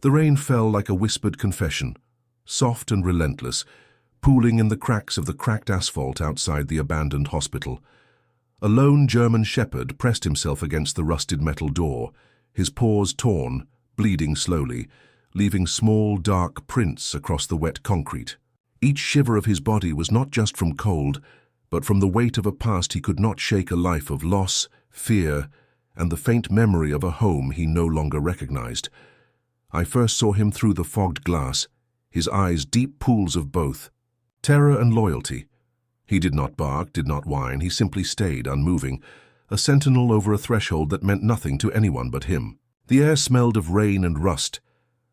The rain fell like a whispered confession, soft and relentless, pooling in the cracks of the cracked asphalt outside the abandoned hospital. A lone German shepherd pressed himself against the rusted metal door, his paws torn, bleeding slowly, leaving small, dark prints across the wet concrete. Each shiver of his body was not just from cold, but from the weight of a past he could not shake, a life of loss, fear, and the faint memory of a home he no longer recognized. I first saw him through the fogged glass, his eyes deep pools of both, terror and loyalty. He did not bark, did not whine, he simply stayed unmoving, a sentinel over a threshold that meant nothing to anyone but him. The air smelled of rain and rust,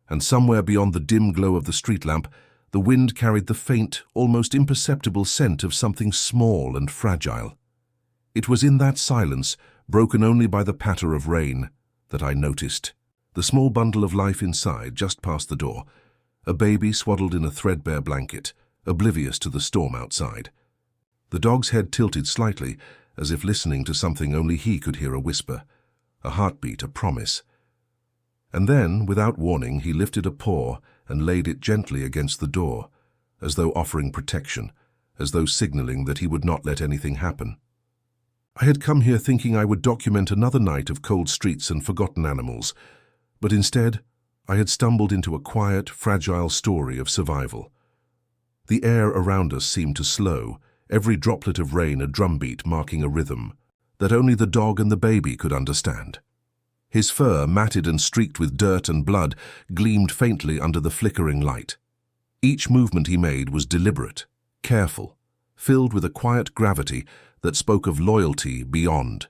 and somewhere beyond the dim glow of the street lamp, the wind carried the faint, almost imperceptible scent of something small and fragile. It was in that silence, broken only by the patter of rain, that I noticed the small bundle of life inside, just past the door, a baby swaddled in a threadbare blanket, oblivious to the storm outside. The dog's head tilted slightly, as if listening to something only he could hear, a whisper, a heartbeat, a promise. And then, without warning, he lifted a paw and laid it gently against the door, as though offering protection, as though signaling that he would not let anything happen. I had come here thinking I would document another night of cold streets and forgotten animals, but instead, I had stumbled into a quiet, fragile story of survival. The air around us seemed to slow, every droplet of rain a drumbeat marking a rhythm that only the dog and the baby could understand. His fur, matted and streaked with dirt and blood, gleamed faintly under the flickering light. Each movement he made was deliberate, careful, filled with a quiet gravity that spoke of loyalty beyond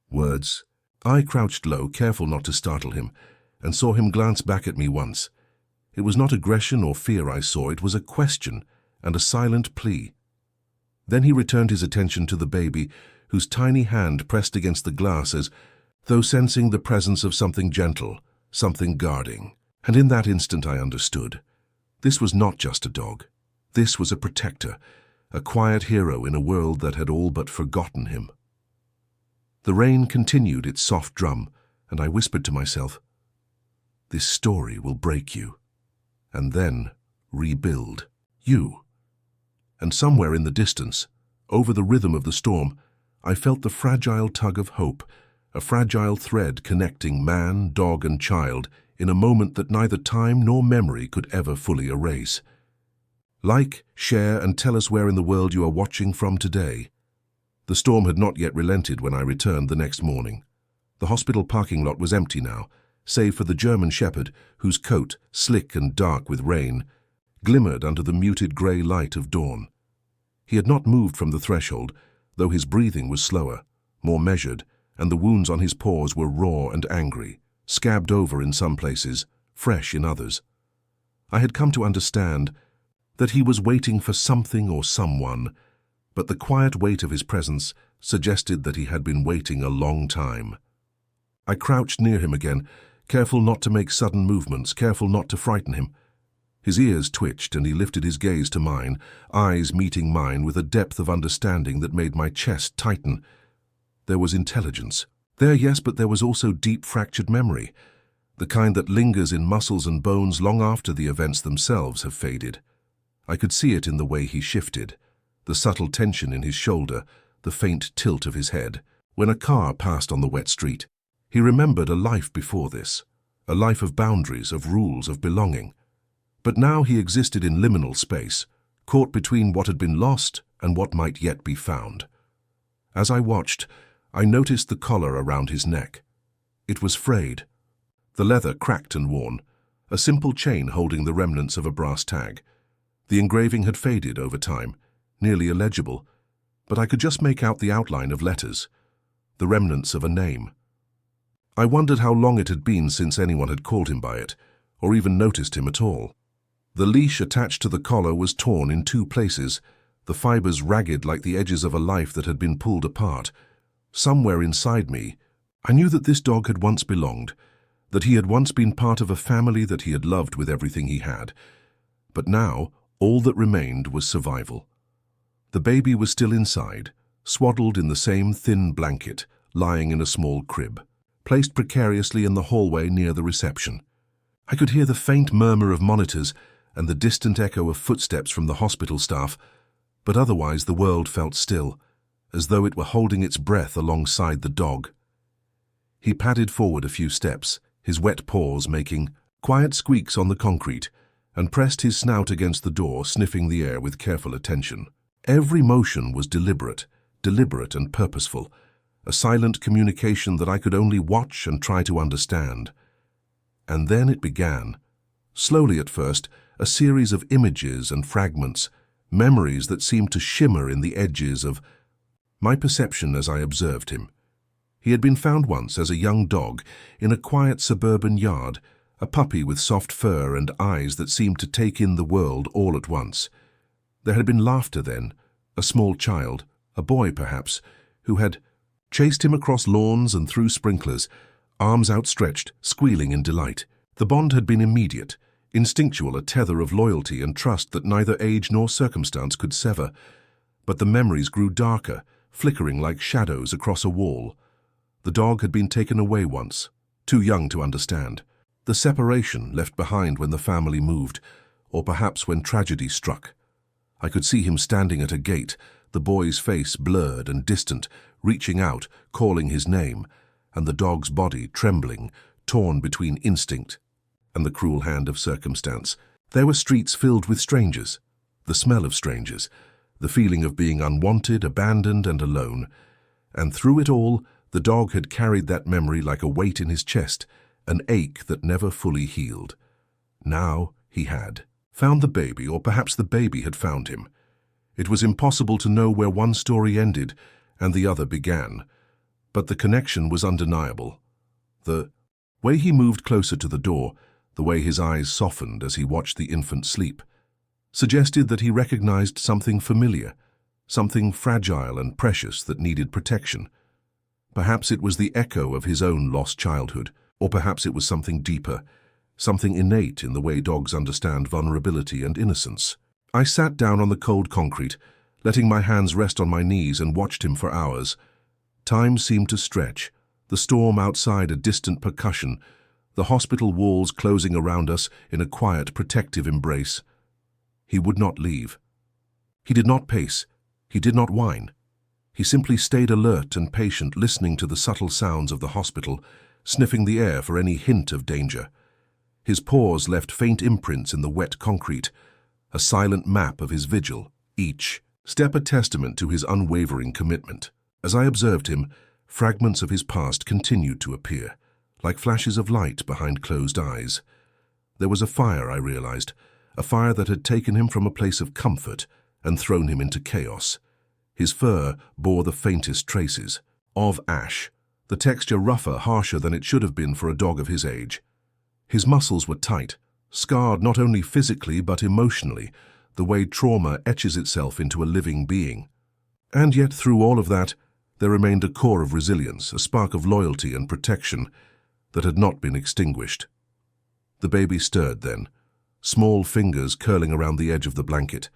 words. I crouched low, careful not to startle him, and saw him glance back at me once. It was not aggression or fear I saw, it was a question and a silent plea. Then he returned his attention to the baby, whose tiny hand pressed against the glass as though sensing the presence of something gentle, something guarding. And in that instant I understood. This was not just a dog. This was a protector, a quiet hero in a world that had all but forgotten him. The rain continued its soft drum, and I whispered to myself, "This story will break you, and then rebuild you." And somewhere in the distance, over the rhythm of the storm, I felt the fragile tug of hope, a fragile thread connecting man, dog, and child in a moment that neither time nor memory could ever fully erase. Like, share, and tell us where in the world you are watching from today. The storm had not yet relented when I returned the next morning. The hospital parking lot was empty now, save for the German shepherd, whose coat, slick and dark with rain, glimmered under the muted grey light of dawn. He had not moved from the threshold, though his breathing was slower, more measured, and the wounds on his paws were raw and angry, scabbed over in some places, fresh in others. I had come to understand that he was waiting for something or someone, but the quiet weight of his presence suggested that he had been waiting a long time. I crouched near him again, careful not to make sudden movements, careful not to frighten him. His ears twitched and he lifted his gaze to mine, eyes meeting mine with a depth of understanding that made my chest tighten. There was intelligence. There, yes, but there was also deep fractured memory, the kind that lingers in muscles and bones long after the events themselves have faded. I could see it in the way he shifted, the subtle tension in his shoulder, the faint tilt of his head. When a car passed on the wet street, he remembered a life before this, a life of boundaries, of rules, of belonging. But now he existed in liminal space, caught between what had been lost and what might yet be found. As I watched, I noticed the collar around his neck. It was frayed, the leather cracked and worn, a simple chain holding the remnants of a brass tag. The engraving had faded over time, nearly illegible, but I could just make out the outline of letters, the remnants of a name. I wondered how long it had been since anyone had called him by it, or even noticed him at all. The leash attached to the collar was torn in two places, the fibers ragged like the edges of a life that had been pulled apart. Somewhere inside me, I knew that this dog had once belonged, that he had once been part of a family that he had loved with everything he had. But now, all that remained was survival. The baby was still inside, swaddled in the same thin blanket, lying in a small crib, placed precariously in the hallway near the reception. I could hear the faint murmur of monitors and the distant echo of footsteps from the hospital staff, but otherwise the world felt still, as though it were holding its breath alongside the dog. He padded forward a few steps, his wet paws making quiet squeaks on the concrete, and pressed his snout against the door, sniffing the air with careful attention. Every motion was deliberate and purposeful, a silent communication that I could only watch and try to understand. And then it began. Slowly at first, a series of images and fragments, memories that seemed to shimmer in the edges of my perception as I observed him. He had been found once as a young dog in a quiet suburban yard, a puppy with soft fur and eyes that seemed to take in the world all at once. There had been laughter then, a small child, a boy perhaps, who had chased him across lawns and through sprinklers, arms outstretched, squealing in delight. The bond had been immediate, instinctual, a tether of loyalty and trust that neither age nor circumstance could sever. But the memories grew darker, flickering like shadows across a wall. The dog had been taken away once, too young to understand. The separation left behind when the family moved, or perhaps when tragedy struck. I could see him standing at a gate, the boy's face blurred and distant, reaching out, calling his name, and the dog's body trembling, torn between instinct and the cruel hand of circumstance. There were streets filled with strangers, the smell of strangers, the feeling of being unwanted, abandoned, and alone. And through it all, the dog had carried that memory like a weight in his chest, an ache that never fully healed. Now he had found the baby, or perhaps the baby had found him. It was impossible to know where one story ended and the other began, but the connection was undeniable. The way he moved closer to the door, the way his eyes softened as he watched the infant sleep, suggested that he recognized something familiar, something fragile and precious that needed protection. Perhaps it was the echo of his own lost childhood, or perhaps it was something deeper, something innate in the way dogs understand vulnerability and innocence. I sat down on the cold concrete, letting my hands rest on my knees, and watched him for hours. Time seemed to stretch, the storm outside a distant percussion, the hospital walls closing around us in a quiet, protective embrace. He would not leave. He did not pace. He did not whine. He simply stayed alert and patient, listening to the subtle sounds of the hospital, sniffing the air for any hint of danger. His paws left faint imprints in the wet concrete, a silent map of his vigil, each step a testament to his unwavering commitment. As I observed him, fragments of his past continued to appear, like flashes of light behind closed eyes. There was a fire, I realized, a fire that had taken him from a place of comfort and thrown him into chaos. His fur bore the faintest traces of ash, the texture rougher, harsher than it should have been for a dog of his age. His muscles were tight, scarred not only physically but emotionally, the way trauma etches itself into a living being. And yet through all of that, there remained a core of resilience, a spark of loyalty and protection that had not been extinguished. The baby stirred then, small fingers curling around the edge of the blanket,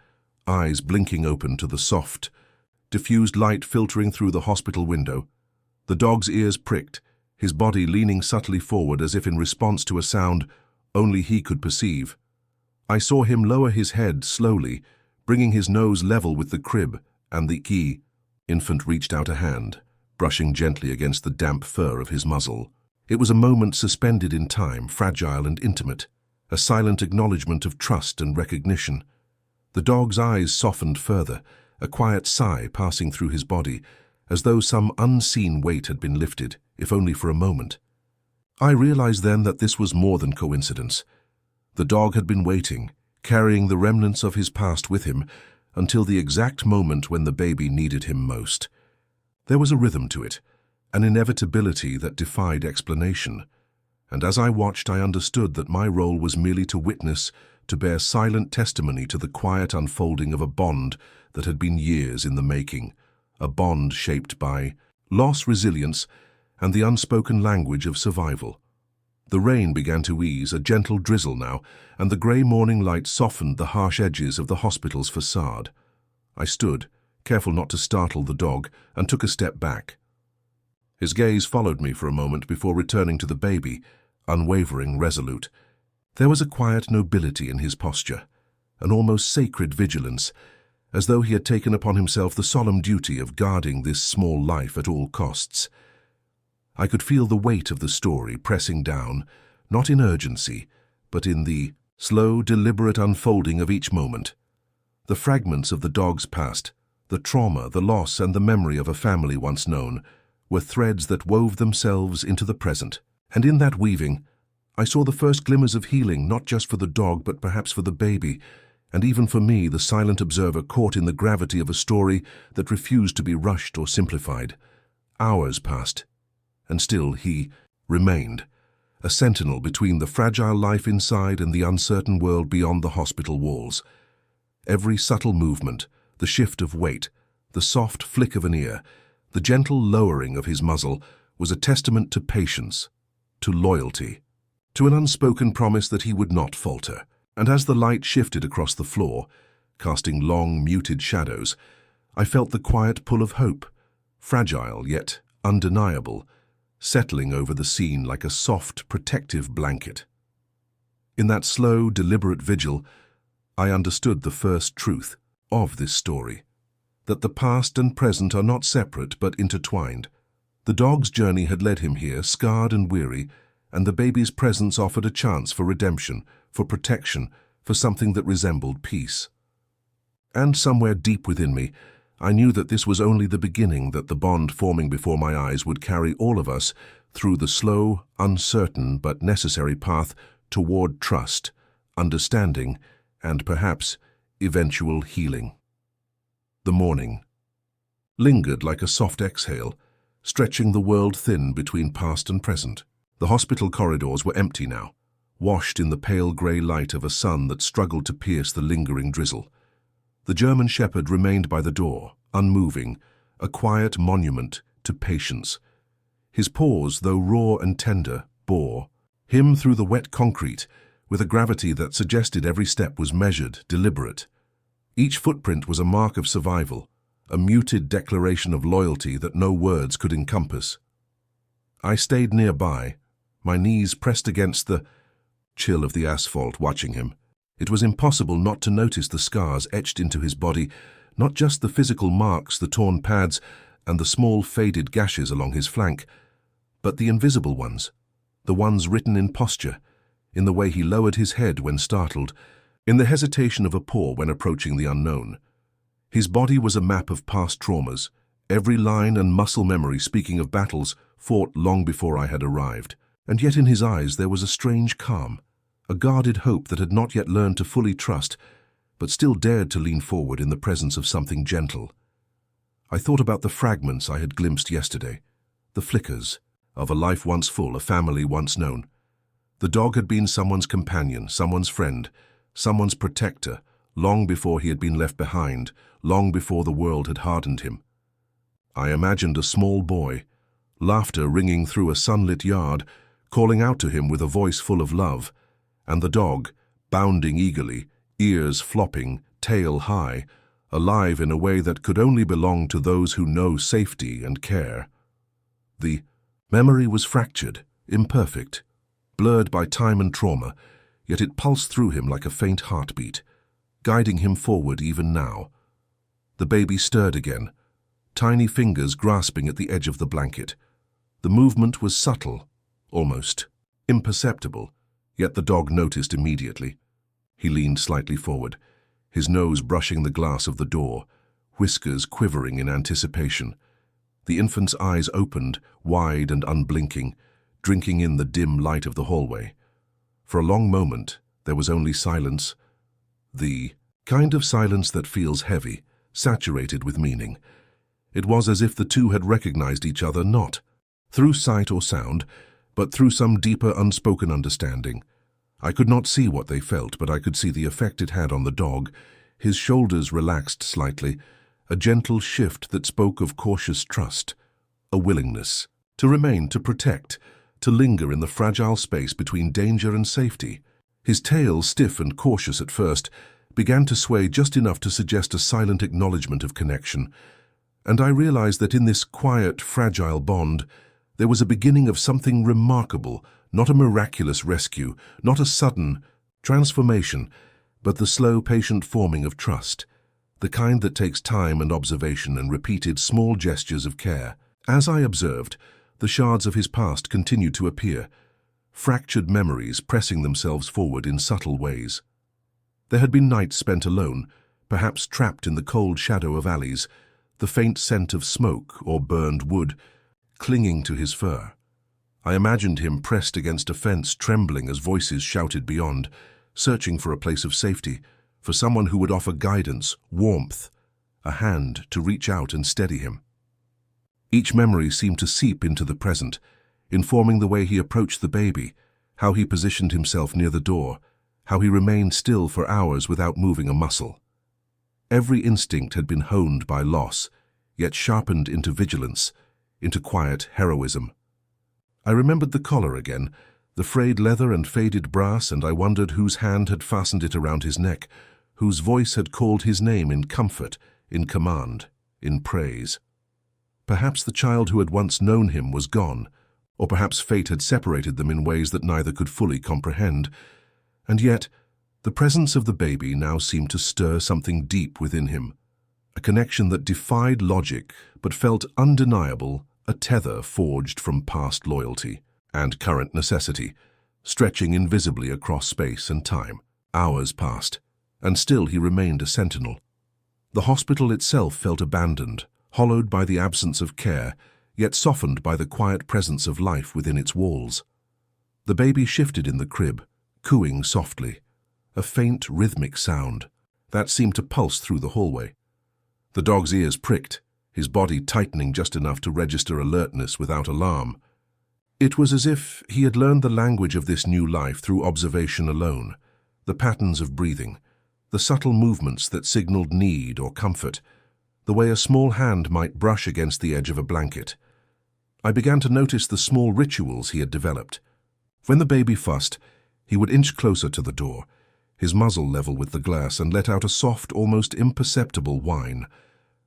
eyes blinking open to the soft, diffused light filtering through the hospital window. The dog's ears pricked, his body leaning subtly forward as if in response to a sound only he could perceive. I saw him lower his head slowly, bringing his nose level with the crib and the key. Infant reached out a hand, brushing gently against the damp fur of his muzzle. It was a moment suspended in time, fragile and intimate, a silent acknowledgement of trust and recognition. The dog's eyes softened further, a quiet sigh passing through his body, as though some unseen weight had been lifted, if only for a moment. I realized then that this was more than coincidence. The dog had been waiting, carrying the remnants of his past with him, until the exact moment when the baby needed him most. There was a rhythm to it, an inevitability that defied explanation. And as I watched, I understood that my role was merely to witness, to bear silent testimony to the quiet unfolding of a bond that had been years in the making, a bond shaped by loss, resilience, and the unspoken language of survival. The rain began to ease, a gentle drizzle now, and the grey morning light softened the harsh edges of the hospital's facade. I stood, careful not to startle the dog, and took a step back. His gaze followed me for a moment before returning to the baby, unwavering, resolute. There was a quiet nobility in his posture, an almost sacred vigilance, as though he had taken upon himself the solemn duty of guarding this small life at all costs. I could feel the weight of the story pressing down, not in urgency, but in the slow, deliberate unfolding of each moment. The fragments of the dog's past, the trauma, the loss, and the memory of a family once known, were threads that wove themselves into the present. And in that weaving, I saw the first glimmers of healing, not just for the dog, but perhaps for the baby, and even for me, the silent observer caught in the gravity of a story that refused to be rushed or simplified. Hours passed, and still he remained, a sentinel between the fragile life inside and the uncertain world beyond the hospital walls. Every subtle movement, the shift of weight, the soft flick of an ear, the gentle lowering of his muzzle, was a testament to patience, to loyalty, to an unspoken promise that he would not falter. And as the light shifted across the floor, casting long, muted shadows, I felt the quiet pull of hope, fragile yet undeniable, settling over the scene like a soft, protective blanket. In that slow, deliberate vigil, I understood the first truth of this story, that the past and present are not separate but intertwined. The dog's journey had led him here, scarred and weary, and the baby's presence offered a chance for redemption, for protection, for something that resembled peace. And somewhere deep within me, I knew that this was only the beginning, that the bond forming before my eyes would carry all of us through the slow, uncertain but necessary path toward trust, understanding, and perhaps eventual healing. The morning lingered like a soft exhale, stretching the world thin between past and present. The hospital corridors were empty now, washed in the pale grey light of a sun that struggled to pierce the lingering drizzle. The German shepherd remained by the door, unmoving, a quiet monument to patience. His paws, though raw and tender, bore him through the wet concrete with a gravity that suggested every step was measured, deliberate. Each footprint was a mark of survival, a muted declaration of loyalty that no words could encompass. I stayed nearby, my knees pressed against the chill of the asphalt, watching him. It was impossible not to notice the scars etched into his body, not just the physical marks, the torn pads, and the small faded gashes along his flank, but the invisible ones, the ones written in posture, in the way he lowered his head when startled, in the hesitation of a paw when approaching the unknown. His body was a map of past traumas, every line and muscle memory speaking of battles fought long before I had arrived. And yet in his eyes there was a strange calm, a guarded hope that had not yet learned to fully trust, but still dared to lean forward in the presence of something gentle. I thought about the fragments I had glimpsed yesterday, the flickers of a life once full, a family once known. The dog had been someone's companion, someone's friend, someone's protector, long before he had been left behind, long before the world had hardened him. I imagined a small boy, laughter ringing through a sunlit yard, calling out to him with a voice full of love, and the dog, bounding eagerly, ears flopping, tail high, alive in a way that could only belong to those who know safety and care. The memory was fractured, imperfect, blurred by time and trauma, yet it pulsed through him like a faint heartbeat, guiding him forward even now. The baby stirred again, tiny fingers grasping at the edge of the blanket. The movement was subtle, almost imperceptible, yet the dog noticed immediately. He leaned slightly forward, his nose brushing the glass of the door, whiskers quivering in anticipation. The infant's eyes opened, wide and unblinking, drinking in the dim light of the hallway. For a long moment, there was only silence, the kind of silence that feels heavy, saturated with meaning. It was as if the two had recognized each other not through sight or sound, but through some deeper unspoken understanding. I could not see what they felt, but I could see the effect it had on the dog. His shoulders relaxed slightly, a gentle shift that spoke of cautious trust, a willingness to remain, to protect, to linger in the fragile space between danger and safety. His tail, stiff and cautious at first, began to sway just enough to suggest a silent acknowledgement of connection, and I realized that in this quiet, fragile bond, there was a beginning of something remarkable, Not a miraculous rescue, not a sudden transformation, but the slow, patient forming of trust, the kind that takes time and observation and repeated small gestures of care. As I observed, the shards of his past continued to appear, fractured memories pressing themselves forward in subtle ways. There had been nights spent alone, perhaps trapped in the cold shadow of alleys, the faint scent of smoke or burned wood clinging to his fur. I imagined him pressed against a fence, trembling as voices shouted beyond, searching for a place of safety, for someone who would offer guidance, warmth, a hand to reach out and steady him. Each memory seemed to seep into the present, informing the way he approached the baby, how he positioned himself near the door, how he remained still for hours without moving a muscle. Every instinct had been honed by loss, yet sharpened into vigilance, into quiet heroism. I remembered the collar again, the frayed leather and faded brass, and I wondered whose hand had fastened it around his neck, whose voice had called his name in comfort, in command, in praise. Perhaps the child who had once known him was gone, or perhaps fate had separated them in ways that neither could fully comprehend. And yet, the presence of the baby now seemed to stir something deep within him, a connection that defied logic but felt undeniable, a tether forged from past loyalty and current necessity, stretching invisibly across space and time. Hours passed, and still he remained a sentinel. The hospital itself felt abandoned, hollowed by the absence of care, yet softened by the quiet presence of life within its walls. The baby shifted in the crib, cooing softly, a faint rhythmic sound that seemed to pulse through the hallway. The dog's ears pricked, his body tightening just enough to register alertness without alarm. It was as if he had learned the language of this new life through observation alone, the patterns of breathing, the subtle movements that signaled need or comfort, the way a small hand might brush against the edge of a blanket. I began to notice the small rituals he had developed. When the baby fussed, he would inch closer to the door, his muzzle level with the glass, and let out a soft, almost imperceptible whine.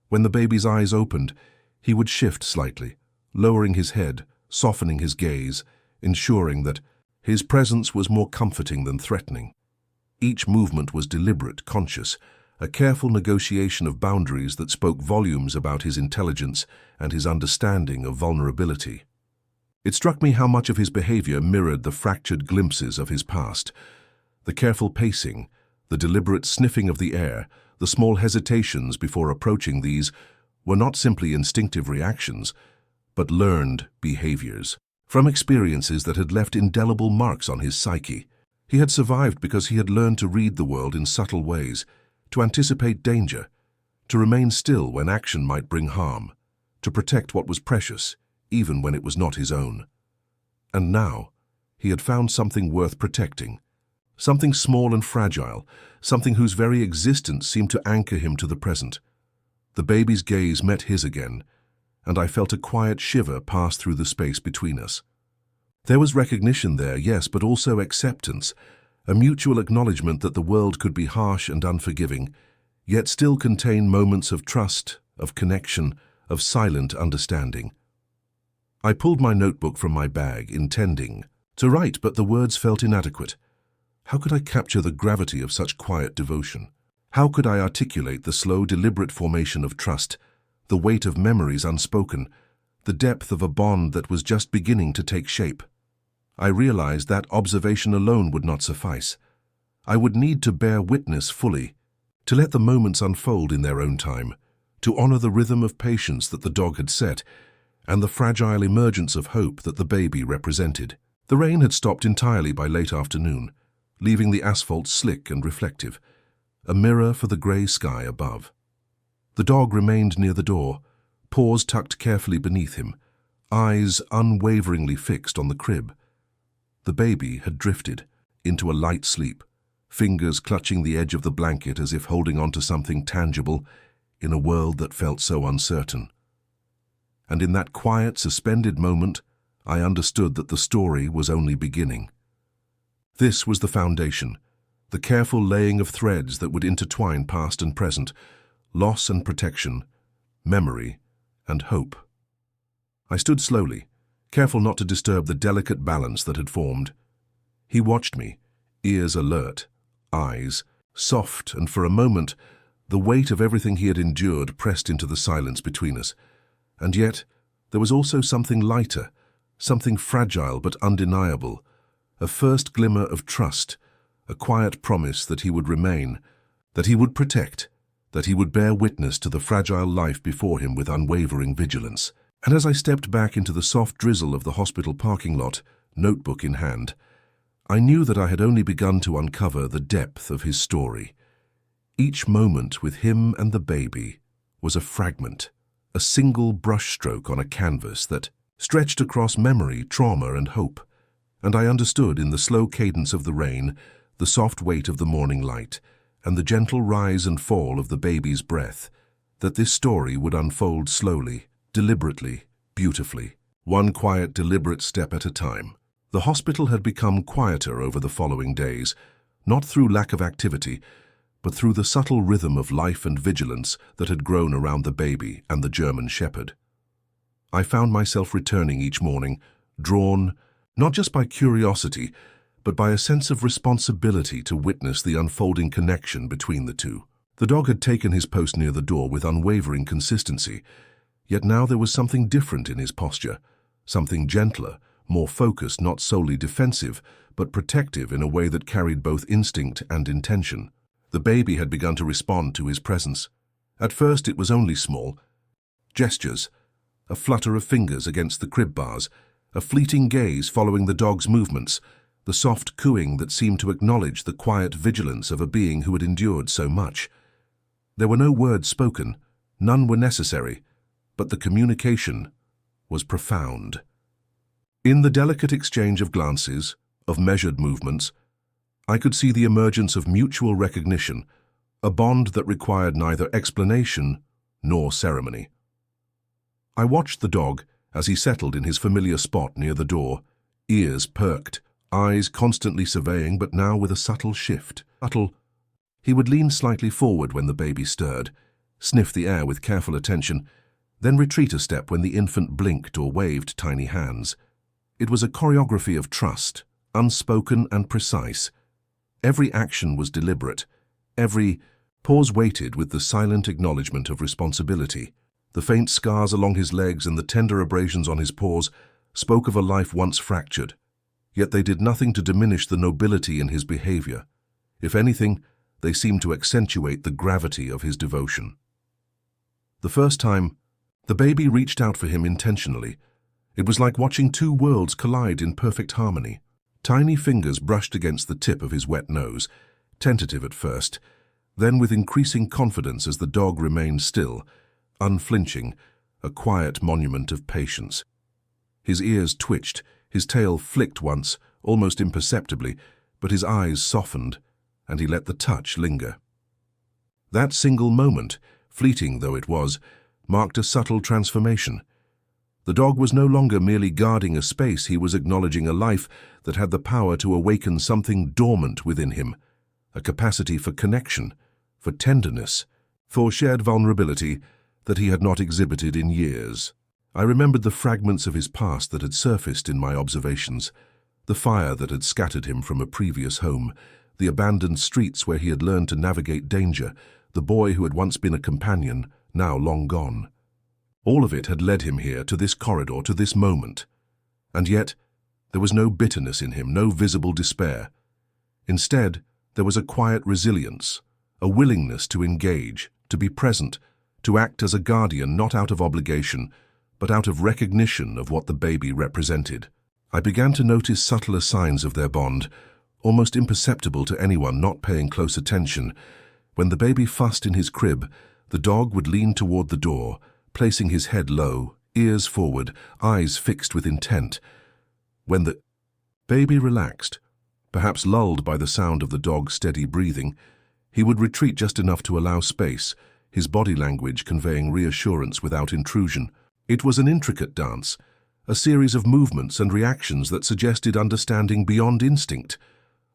When the baby's eyes opened, he would shift slightly, lowering his head, softening his gaze, ensuring that his presence was more comforting than threatening. Each movement was deliberate, conscious, a careful negotiation of boundaries that spoke volumes about his intelligence and his understanding of vulnerability. It struck me how much of his behavior mirrored the fractured glimpses of his past. The careful pacing, the deliberate sniffing of the air, the small hesitations before approaching these were not simply instinctive reactions, but learned behaviors, from experiences that had left indelible marks on his psyche. He had survived because he had learned to read the world in subtle ways, to anticipate danger, to remain still when action might bring harm, to protect what was precious, even when it was not his own. And now, he had found something worth protecting, something small and fragile, something whose very existence seemed to anchor him to the present. The baby's gaze met his again, and I felt a quiet shiver pass through the space between us. There was recognition there, yes, but also acceptance, a mutual acknowledgement that the world could be harsh and unforgiving, yet still contain moments of trust, of connection, of silent understanding. I pulled my notebook from my bag, intending to write, but the words felt inadequate. How could I capture the gravity of such quiet devotion? How could I articulate the slow, deliberate formation of trust, the weight of memories unspoken, the depth of a bond that was just beginning to take shape? I realized that observation alone would not suffice. I would need to bear witness fully, to let the moments unfold in their own time, to honor the rhythm of patience that the dog had set, and the fragile emergence of hope that the baby represented. The rain had stopped entirely by late afternoon, leaving the asphalt slick and reflective, a mirror for the grey sky above. The dog remained near the door, paws tucked carefully beneath him, eyes unwaveringly fixed on the crib. The baby had drifted into a light sleep, fingers clutching the edge of the blanket as if holding on to something tangible in a world that felt so uncertain. And in that quiet, suspended moment, I understood that the story was only beginning. This was the foundation, the careful laying of threads that would intertwine past and present, loss and protection, memory and hope. I stood slowly, careful not to disturb the delicate balance that had formed. He watched me, ears alert, eyes soft, and for a moment, the weight of everything he had endured pressed into the silence between us. And yet, there was also something lighter, something fragile but undeniable, a first glimmer of trust, a quiet promise that he would remain, that he would protect, that he would bear witness to the fragile life before him with unwavering vigilance. And as I stepped back into the soft drizzle of the hospital parking lot, notebook in hand, I knew that I had only begun to uncover the depth of his story. Each moment with him and the baby was a fragment, a single brushstroke on a canvas that stretched across memory, trauma, and hope. And I understood in the slow cadence of the rain, the soft weight of the morning light, and the gentle rise and fall of the baby's breath, that this story would unfold slowly, deliberately, beautifully, one quiet, deliberate step at a time. The hospital had become quieter over the following days, not through lack of activity, but through the subtle rhythm of life and vigilance that had grown around the baby and the German shepherd. I found myself returning each morning, drawn not just by curiosity, but by a sense of responsibility to witness the unfolding connection between the two. The dog had taken his post near the door with unwavering consistency, yet now there was something different in his posture, something gentler, more focused, not solely defensive, but protective in a way that carried both instinct and intention. The baby had begun to respond to his presence. At first it was only small gestures, a flutter of fingers against the crib bars, a fleeting gaze following the dog's movements, the soft cooing that seemed to acknowledge the quiet vigilance of a being who had endured so much. There were no words spoken, none were necessary, but the communication was profound. In the delicate exchange of glances, of measured movements, I could see the emergence of mutual recognition, a bond that required neither explanation nor ceremony. I watched the dog as he settled in his familiar spot near the door, ears perked, eyes constantly surveying, but now with a subtle shift. He would lean slightly forward when the baby stirred, sniff the air with careful attention, then retreat a step when the infant blinked or waved tiny hands. It was a choreography of trust, unspoken and precise. Every action was deliberate. Every pause waited with the silent acknowledgement of responsibility. The faint scars along his legs and the tender abrasions on his paws spoke of a life once fractured, yet they did nothing to diminish the nobility in his behavior. If anything, they seemed to accentuate the gravity of his devotion. The first time, the baby reached out for him intentionally. It was like watching two worlds collide in perfect harmony. Tiny fingers brushed against the tip of his wet nose, tentative at first, then with increasing confidence as the dog remained still, unflinching, a quiet monument of patience. His ears twitched, his tail flicked once, almost imperceptibly, but his eyes softened, and he let the touch linger. That single moment, fleeting though it was, marked a subtle transformation. The dog was no longer merely guarding a space, he was acknowledging a life that had the power to awaken something dormant within him, a capacity for connection, for tenderness, for shared vulnerability that he had not exhibited in years. I remembered the fragments of his past that had surfaced in my observations, the fire that had scattered him from a previous home, the abandoned streets where he had learned to navigate danger, the boy who had once been a companion, now long gone. All of it had led him here, to this corridor, to this moment. And yet, there was no bitterness in him, no visible despair. Instead, there was a quiet resilience, a willingness to engage, to be present, to act as a guardian not out of obligation, but out of recognition of what the baby represented. I began to notice subtler signs of their bond, almost imperceptible to anyone not paying close attention. When the baby fussed in his crib, the dog would lean toward the door, placing his head low, ears forward, eyes fixed with intent. When the baby relaxed, perhaps lulled by the sound of the dog's steady breathing, he would retreat just enough to allow space, his body language conveying reassurance without intrusion. It was an intricate dance, a series of movements and reactions that suggested understanding beyond instinct,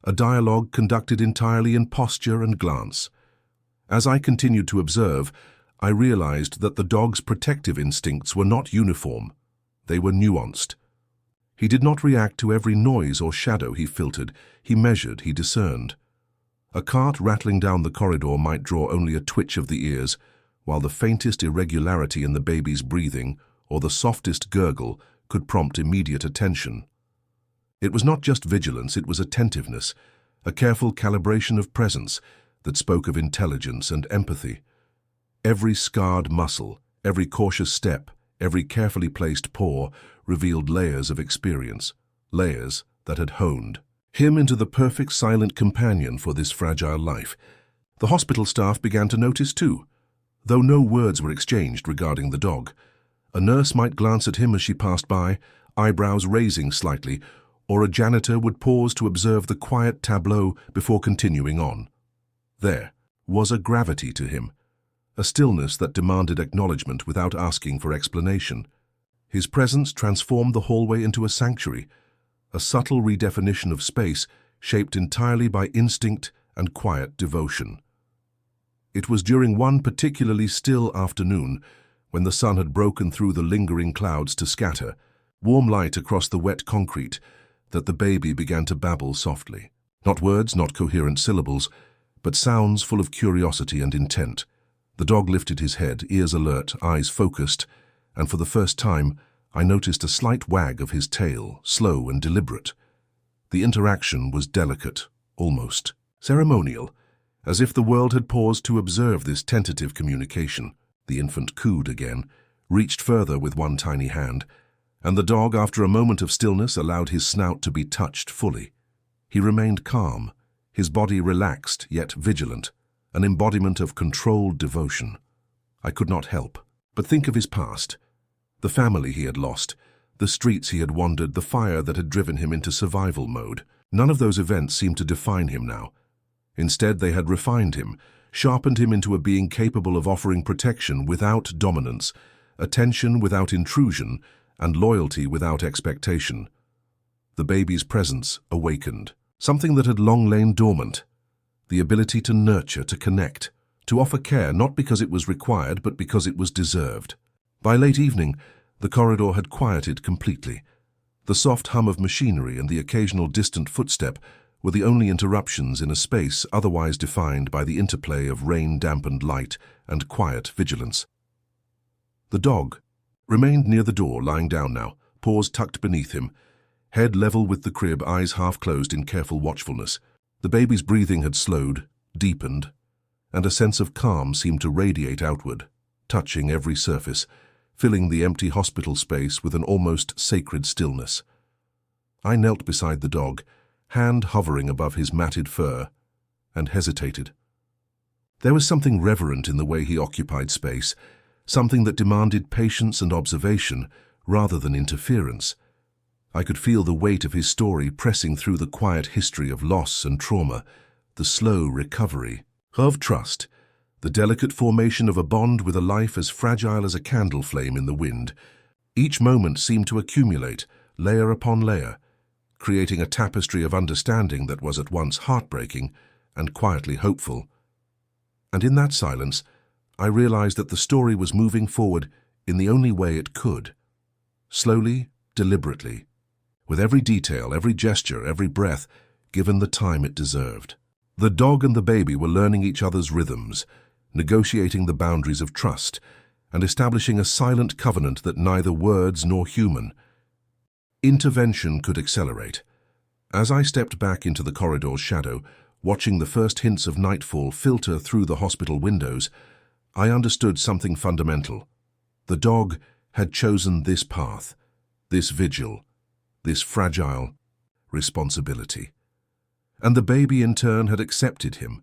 a dialogue conducted entirely in posture and glance. As I continued to observe, I realized that the dog's protective instincts were not uniform. They were nuanced. He did not react to every noise or shadow he filtered. He measured, he discerned. A cart rattling down the corridor might draw only a twitch of the ears, while the faintest irregularity in the baby's breathing or the softest gurgle could prompt immediate attention. It was not just vigilance, it was attentiveness, a careful calibration of presence that spoke of intelligence and empathy. Every scarred muscle, every cautious step, every carefully placed paw revealed layers of experience, layers that had honed him into the perfect silent companion for this fragile life. The hospital staff began to notice too, though no words were exchanged regarding the dog. A nurse might glance at him as she passed by, eyebrows raising slightly, or a janitor would pause to observe the quiet tableau before continuing on. There was a gravity to him, a stillness that demanded acknowledgement without asking for explanation. His presence transformed the hallway into a sanctuary, a subtle redefinition of space shaped entirely by instinct and quiet devotion. It was during one particularly still afternoon, when the sun had broken through the lingering clouds to scatter warm light across the wet concrete, that the baby began to babble softly. Not words, not coherent syllables, but sounds full of curiosity and intent. The dog lifted his head, ears alert, eyes focused, and for the first time, I noticed a slight wag of his tail, slow and deliberate. The interaction was delicate, almost ceremonial, as if the world had paused to observe this tentative communication. The infant cooed again, reached further with one tiny hand, and the dog, after a moment of stillness, allowed his snout to be touched fully. He remained calm, his body relaxed yet vigilant, an embodiment of controlled devotion. I could not help but think of his past, the family he had lost, the streets he had wandered, the fire that had driven him into survival mode. None of those events seemed to define him now. Instead, they had refined him, sharpened him into a being capable of offering protection without dominance, attention without intrusion, and loyalty without expectation. The baby's presence awakened something that had long lain dormant, the ability to nurture, to connect, to offer care not because it was required but because it was deserved. By late evening, the corridor had quieted completely. The soft hum of machinery and the occasional distant footstep were the only interruptions in a space otherwise defined by the interplay of rain-dampened light and quiet vigilance. The dog remained near the door, lying down now, paws tucked beneath him, head level with the crib, eyes half closed in careful watchfulness. The baby's breathing had slowed, deepened, and a sense of calm seemed to radiate outward, touching every surface, filling the empty hospital space with an almost sacred stillness. I knelt beside the dog, hand hovering above his matted fur, and hesitated. There was something reverent in the way he occupied space, something that demanded patience and observation rather than interference. I could feel the weight of his story pressing through the quiet history of loss and trauma, the slow recovery of trust, the delicate formation of a bond with a life as fragile as a candle flame in the wind. Each moment seemed to accumulate, layer upon layer, creating a tapestry of understanding that was at once heartbreaking and quietly hopeful. And in that silence, I realized that the story was moving forward in the only way it could. Slowly, deliberately, with every detail, every gesture, every breath, given the time it deserved. The dog and the baby were learning each other's rhythms, negotiating the boundaries of trust, and establishing a silent covenant that neither words nor human intervention could accelerate. As I stepped back into the corridor's shadow, watching the first hints of nightfall filter through the hospital windows, I understood something fundamental. The dog had chosen this path, this vigil, this fragile responsibility. And the baby in turn had accepted him.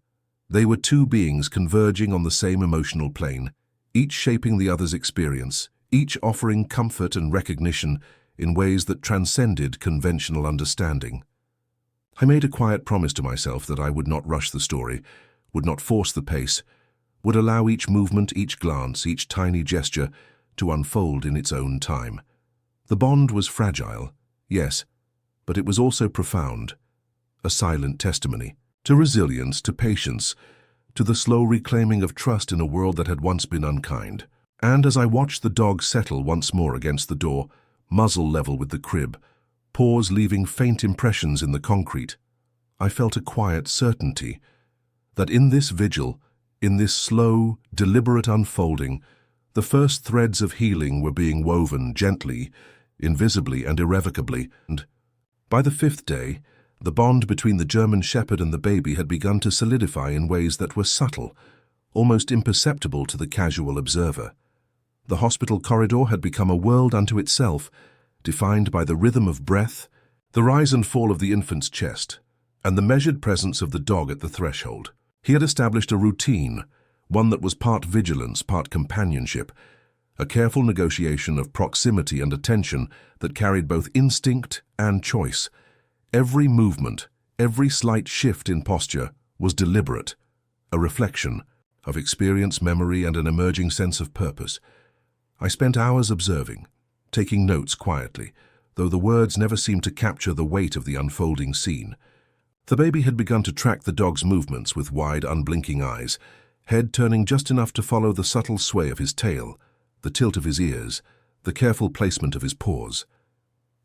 They were two beings converging on the same emotional plane, each shaping the other's experience, each offering comfort and recognition in ways that transcended conventional understanding. I made a quiet promise to myself that I would not rush the story, would not force the pace, would allow each movement, each glance, each tiny gesture to unfold in its own time. The bond was fragile, yes, but it was also profound, a silent testimony to resilience, to patience, to the slow reclaiming of trust in a world that had once been unkind. And as I watched the dog settle once more against the door, muzzle level with the crib, paws leaving faint impressions in the concrete. I felt a quiet certainty that in this vigil, in this slow, deliberate unfolding, the first threads of healing were being woven gently, invisibly and irrevocably, and by the 5th day, the bond between the German Shepherd and the baby had begun to solidify in ways that were subtle, almost imperceptible to the casual observer. The hospital corridor had become a world unto itself, defined by the rhythm of breath, the rise and fall of the infant's chest, and the measured presence of the dog at the threshold. He had established a routine, one that was part vigilance, part companionship, a careful negotiation of proximity and attention that carried both instinct and choice. Every movement, every slight shift in posture was deliberate, a reflection of experience, memory, and an emerging sense of purpose. I spent hours observing, taking notes quietly, though the words never seemed to capture the weight of the unfolding scene. The baby had begun to track the dog's movements with wide, unblinking eyes, head turning just enough to follow the subtle sway of his tail, the tilt of his ears, the careful placement of his paws.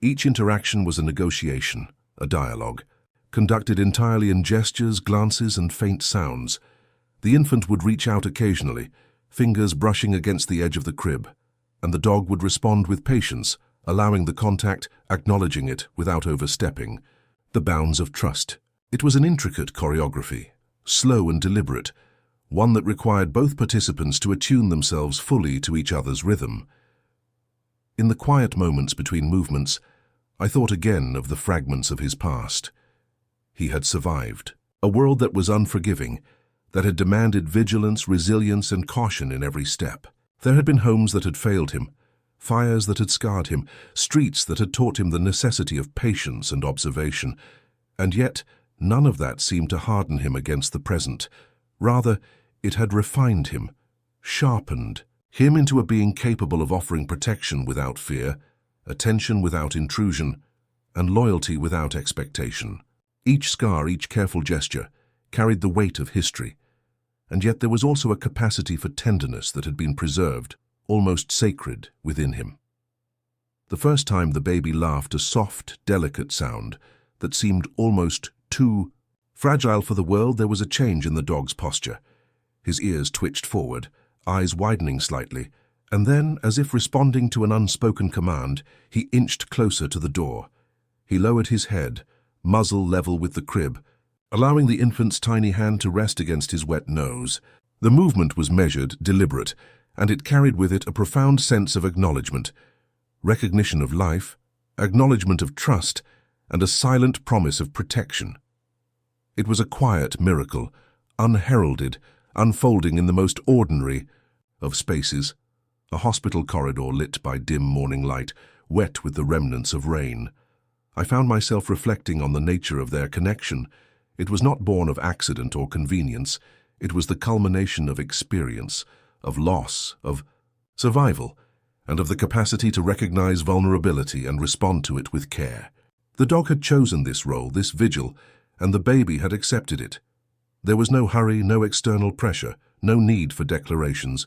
Each interaction was a negotiation, a dialogue, conducted entirely in gestures, glances, and faint sounds. The infant would reach out occasionally, fingers brushing against the edge of the crib, and the dog would respond with patience, allowing the contact, acknowledging it without overstepping. The bounds of trust. It was an intricate choreography, slow and deliberate, one that required both participants to attune themselves fully to each other's rhythm. In the quiet moments between movements, I thought again of the fragments of his past. He had survived, a world that was unforgiving, that had demanded vigilance, resilience, and caution in every step. There had been homes that had failed him, fires that had scarred him, streets that had taught him the necessity of patience and observation, and yet none of that seemed to harden him against the present. Rather, it had refined him, sharpened him into a being capable of offering protection without fear, attention without intrusion, and loyalty without expectation. Each scar, each careful gesture, carried the weight of history, and yet there was also a capacity for tenderness that had been preserved, almost sacred, within him. The first time the baby laughed a soft, delicate sound that seemed almost too fragile for the world, there was a change in the dog's posture. His ears twitched forward, eyes widening slightly, and then, as if responding to an unspoken command, he inched closer to the door. He lowered his head, muzzle level with the crib, allowing the infant's tiny hand to rest against his wet nose. The movement was measured, deliberate, and it carried with it a profound sense of acknowledgement, recognition of life, acknowledgement of trust, and a silent promise of protection. It was a quiet miracle, unheralded, unfolding in the most ordinary of spaces, a hospital corridor lit by dim morning light, wet with the remnants of rain. I found myself reflecting on the nature of their connection. It was not born of accident or convenience. It was the culmination of experience, of loss, of survival, and of the capacity to recognize vulnerability and respond to it with care. The dog had chosen this role, this vigil, and the baby had accepted it. There was no hurry, no external pressure, no need for declarations.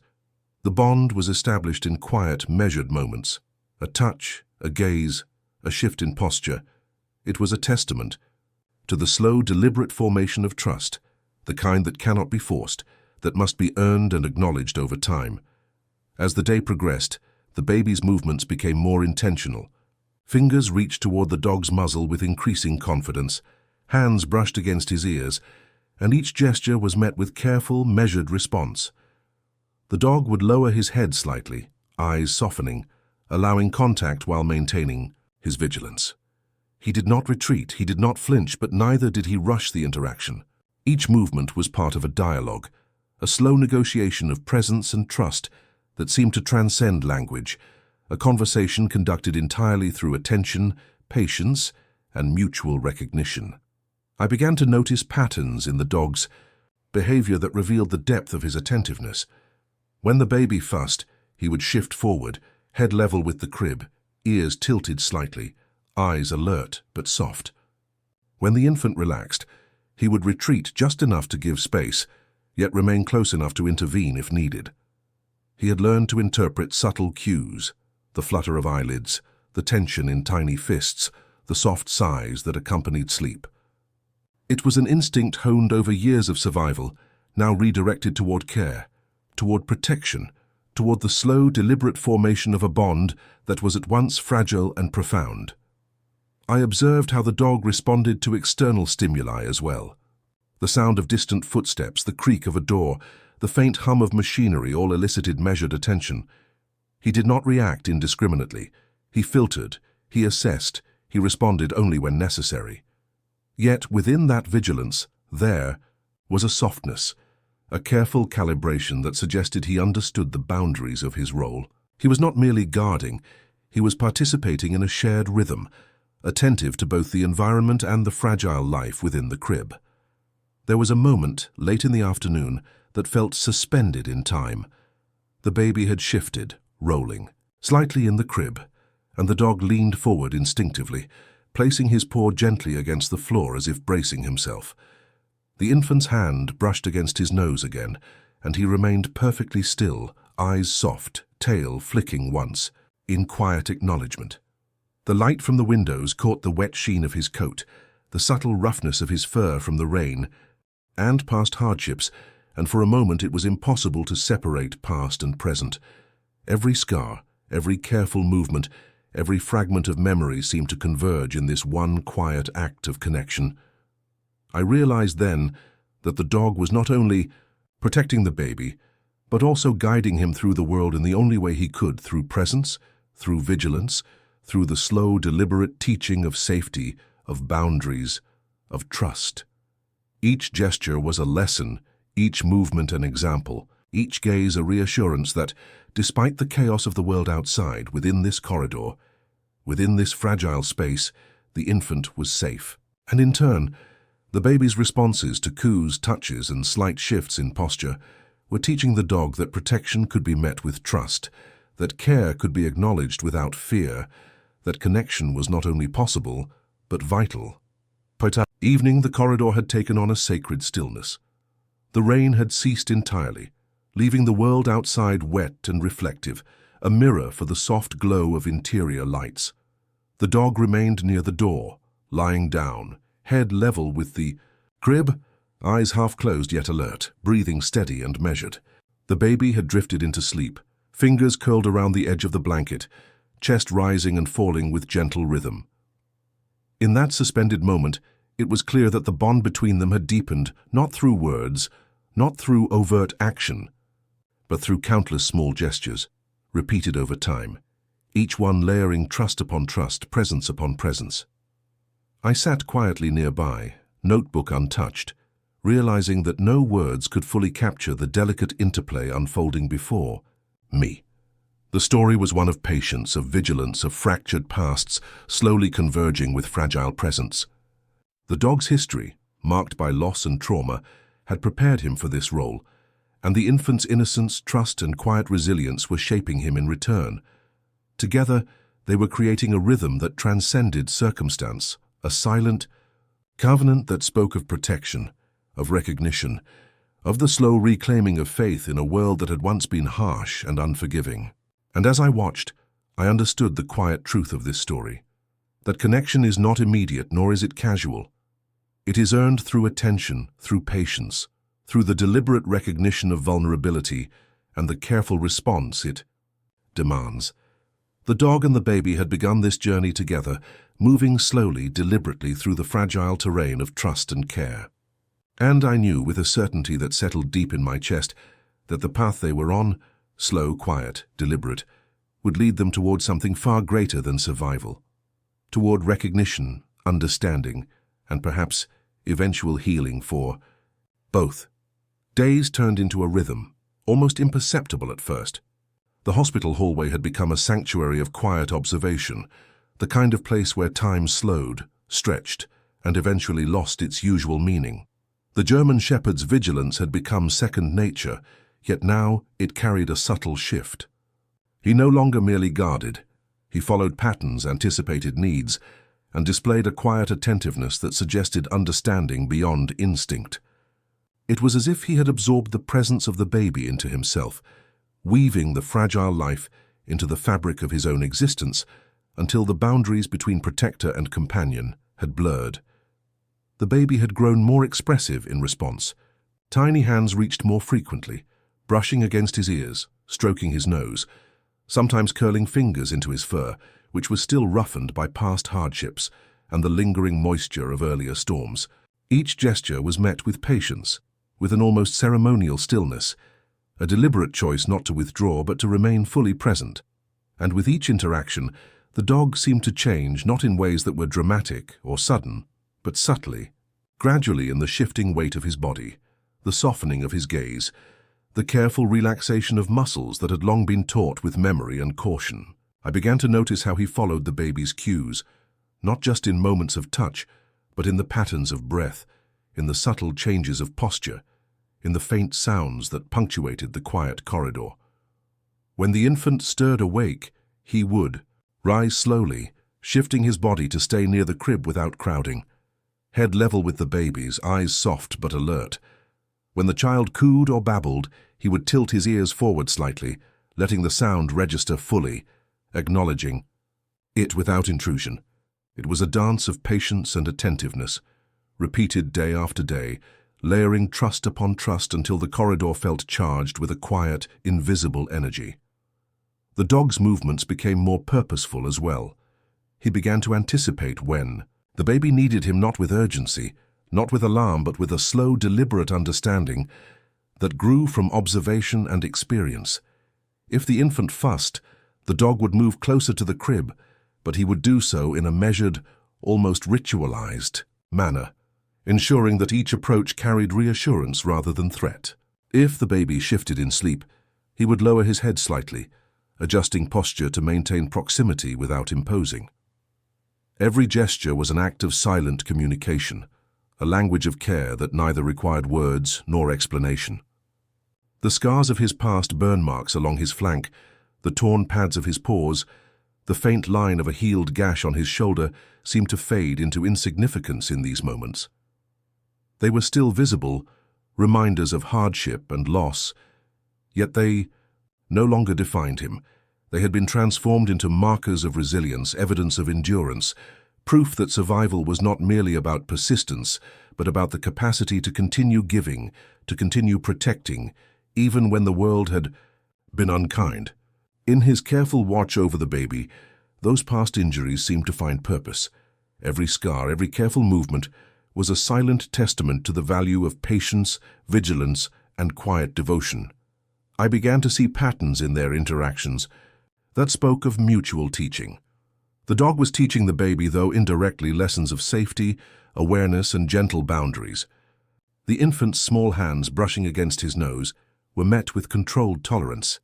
The bond was established in quiet, measured moments. A touch, a gaze, a shift in posture. It was a testament to the slow, deliberate formation of trust, the kind that cannot be forced, that must be earned and acknowledged over time. As the day progressed, the baby's movements became more intentional. Fingers reached toward the dog's muzzle with increasing confidence. Hands brushed against his ears, and each gesture was met with careful, measured response. The dog would lower his head slightly, eyes softening, allowing contact while maintaining his vigilance. He did not retreat, he did not flinch, but neither did he rush the interaction. Each movement was part of a dialogue, a slow negotiation of presence and trust that seemed to transcend language, a conversation conducted entirely through attention, patience, and mutual recognition. I began to notice patterns in the dog's behavior that revealed the depth of his attentiveness. When the baby fussed, he would shift forward, head level with the crib, ears tilted slightly, eyes alert but soft. When the infant relaxed, he would retreat just enough to give space, yet remain close enough to intervene if needed. He had learned to interpret subtle cues, the flutter of eyelids, the tension in tiny fists, the soft sighs that accompanied sleep. It was an instinct honed over years of survival, now redirected toward care, toward protection, toward the slow, deliberate formation of a bond that was at once fragile and profound. I observed how the dog responded to external stimuli as well. The sound of distant footsteps, the creak of a door, the faint hum of machinery all elicited measured attention. He did not react indiscriminately. He filtered, he assessed, he responded only when necessary. Yet within that vigilance, there was a softness, a careful calibration that suggested he understood the boundaries of his role. He was not merely guarding, he was participating in a shared rhythm, attentive to both the environment and the fragile life within the crib. There was a moment, late in the afternoon, that felt suspended in time. The baby had shifted, rolling, slightly in the crib, and the dog leaned forward instinctively, placing his paw gently against the floor as if bracing himself. The infant's hand brushed against his nose again, and he remained perfectly still, eyes soft, tail flicking once, in quiet acknowledgement. The light from the windows caught the wet sheen of his coat, the subtle roughness of his fur from the rain, and past hardships, and for a moment it was impossible to separate past and present. Every scar, every careful movement, every fragment of memory seemed to converge in this one quiet act of connection. I realized then that the dog was not only protecting the baby, but also guiding him through the world in the only way he could, through presence, through vigilance, through the slow, deliberate teaching of safety, of boundaries, of trust. Each gesture was a lesson, each movement an example, each gaze a reassurance that, despite the chaos of the world outside, within this corridor, within this fragile space, the infant was safe. And in turn, the baby's responses to coos, touches, and slight shifts in posture were teaching the dog that protection could be met with trust, that care could be acknowledged without fear, that connection was not only possible, but vital. Evening, the corridor had taken on a sacred stillness. The rain had ceased entirely, leaving the world outside wet and reflective, a mirror for the soft glow of interior lights. The dog remained near the door, lying down, head level with the crib, eyes half closed yet alert, breathing steady and measured. The baby had drifted into sleep, fingers curled around the edge of the blanket, chest rising and falling with gentle rhythm. In that suspended moment, it was clear that the bond between them had deepened, not through words, not through overt action, but through countless small gestures, repeated over time, each one layering trust upon trust, presence upon presence. I sat quietly nearby, notebook untouched, realizing that no words could fully capture the delicate interplay unfolding before me. The story was one of patience, of vigilance, of fractured pasts slowly converging with fragile presents. The dog's history, marked by loss and trauma, had prepared him for this role, and the infant's innocence, trust, and quiet resilience were shaping him in return. Together, they were creating a rhythm that transcended circumstance, a silent covenant that spoke of protection, of recognition, of the slow reclaiming of faith in a world that had once been harsh and unforgiving. And as I watched, I understood the quiet truth of this story, that connection is not immediate nor is it casual. It is earned through attention, through patience, through the deliberate recognition of vulnerability and the careful response it demands. The dog and the baby had begun this journey together, moving slowly, deliberately through the fragile terrain of trust and care. And I knew with a certainty that settled deep in my chest that the path they were on, slow, quiet, deliberate, would lead them toward something far greater than survival, toward recognition, understanding, and perhaps eventual healing for both. Days turned into a rhythm, almost imperceptible at first. The hospital hallway had become a sanctuary of quiet observation, the kind of place where time slowed, stretched, and eventually lost its usual meaning. The German shepherd's vigilance had become second nature, yet now it carried a subtle shift. He no longer merely guarded. He followed patterns, anticipated needs, and displayed a quiet attentiveness that suggested understanding beyond instinct. It was as if he had absorbed the presence of the baby into himself, weaving the fragile life into the fabric of his own existence, until the boundaries between protector and companion had blurred. The baby had grown more expressive in response. Tiny hands reached more frequently, brushing against his ears, stroking his nose, sometimes curling fingers into his fur, which was still roughened by past hardships and the lingering moisture of earlier storms. Each gesture was met with patience, with an almost ceremonial stillness, a deliberate choice not to withdraw but to remain fully present. And with each interaction, the dog seemed to change not in ways that were dramatic or sudden, but subtly, gradually in the shifting weight of his body, the softening of his gaze, the careful relaxation of muscles that had long been taught with memory and caution. I began to notice how he followed the baby's cues, not just in moments of touch, but in the patterns of breath, in the subtle changes of posture, in the faint sounds that punctuated the quiet corridor. When the infant stirred awake, he would rise slowly, shifting his body to stay near the crib without crowding, head level with the baby's, eyes soft but alert. When the child cooed or babbled, he would tilt his ears forward slightly, letting the sound register fully, acknowledging it without intrusion. It was a dance of patience and attentiveness, repeated day after day, layering trust upon trust until the corridor felt charged with a quiet, invisible energy. The dog's movements became more purposeful as well. He began to anticipate when. The baby needed him not with urgency, not with alarm, but with a slow, deliberate understanding that grew from observation and experience. If the infant fussed, the dog would move closer to the crib, but he would do so in a measured, almost ritualized manner, ensuring that each approach carried reassurance rather than threat. If the baby shifted in sleep, he would lower his head slightly, adjusting posture to maintain proximity without imposing. Every gesture was an act of silent communication, a language of care that neither required words nor explanation. The scars of his past burn marks along his flank, the torn pads of his paws, the faint line of a healed gash on his shoulder seemed to fade into insignificance in these moments. They were still visible, reminders of hardship and loss, yet they no longer defined him. They had been transformed into markers of resilience, evidence of endurance, proof that survival was not merely about persistence, but about the capacity to continue giving, to continue protecting, even when the world had been unkind. In his careful watch over the baby, those past injuries seemed to find purpose. Every scar, every careful movement was a silent testament to the value of patience, vigilance, and quiet devotion. I began to see patterns in their interactions that spoke of mutual teaching. The dog was teaching the baby, though indirectly, lessons of safety, awareness, and gentle boundaries. The infant's small hands brushing against his nose were met with controlled tolerance.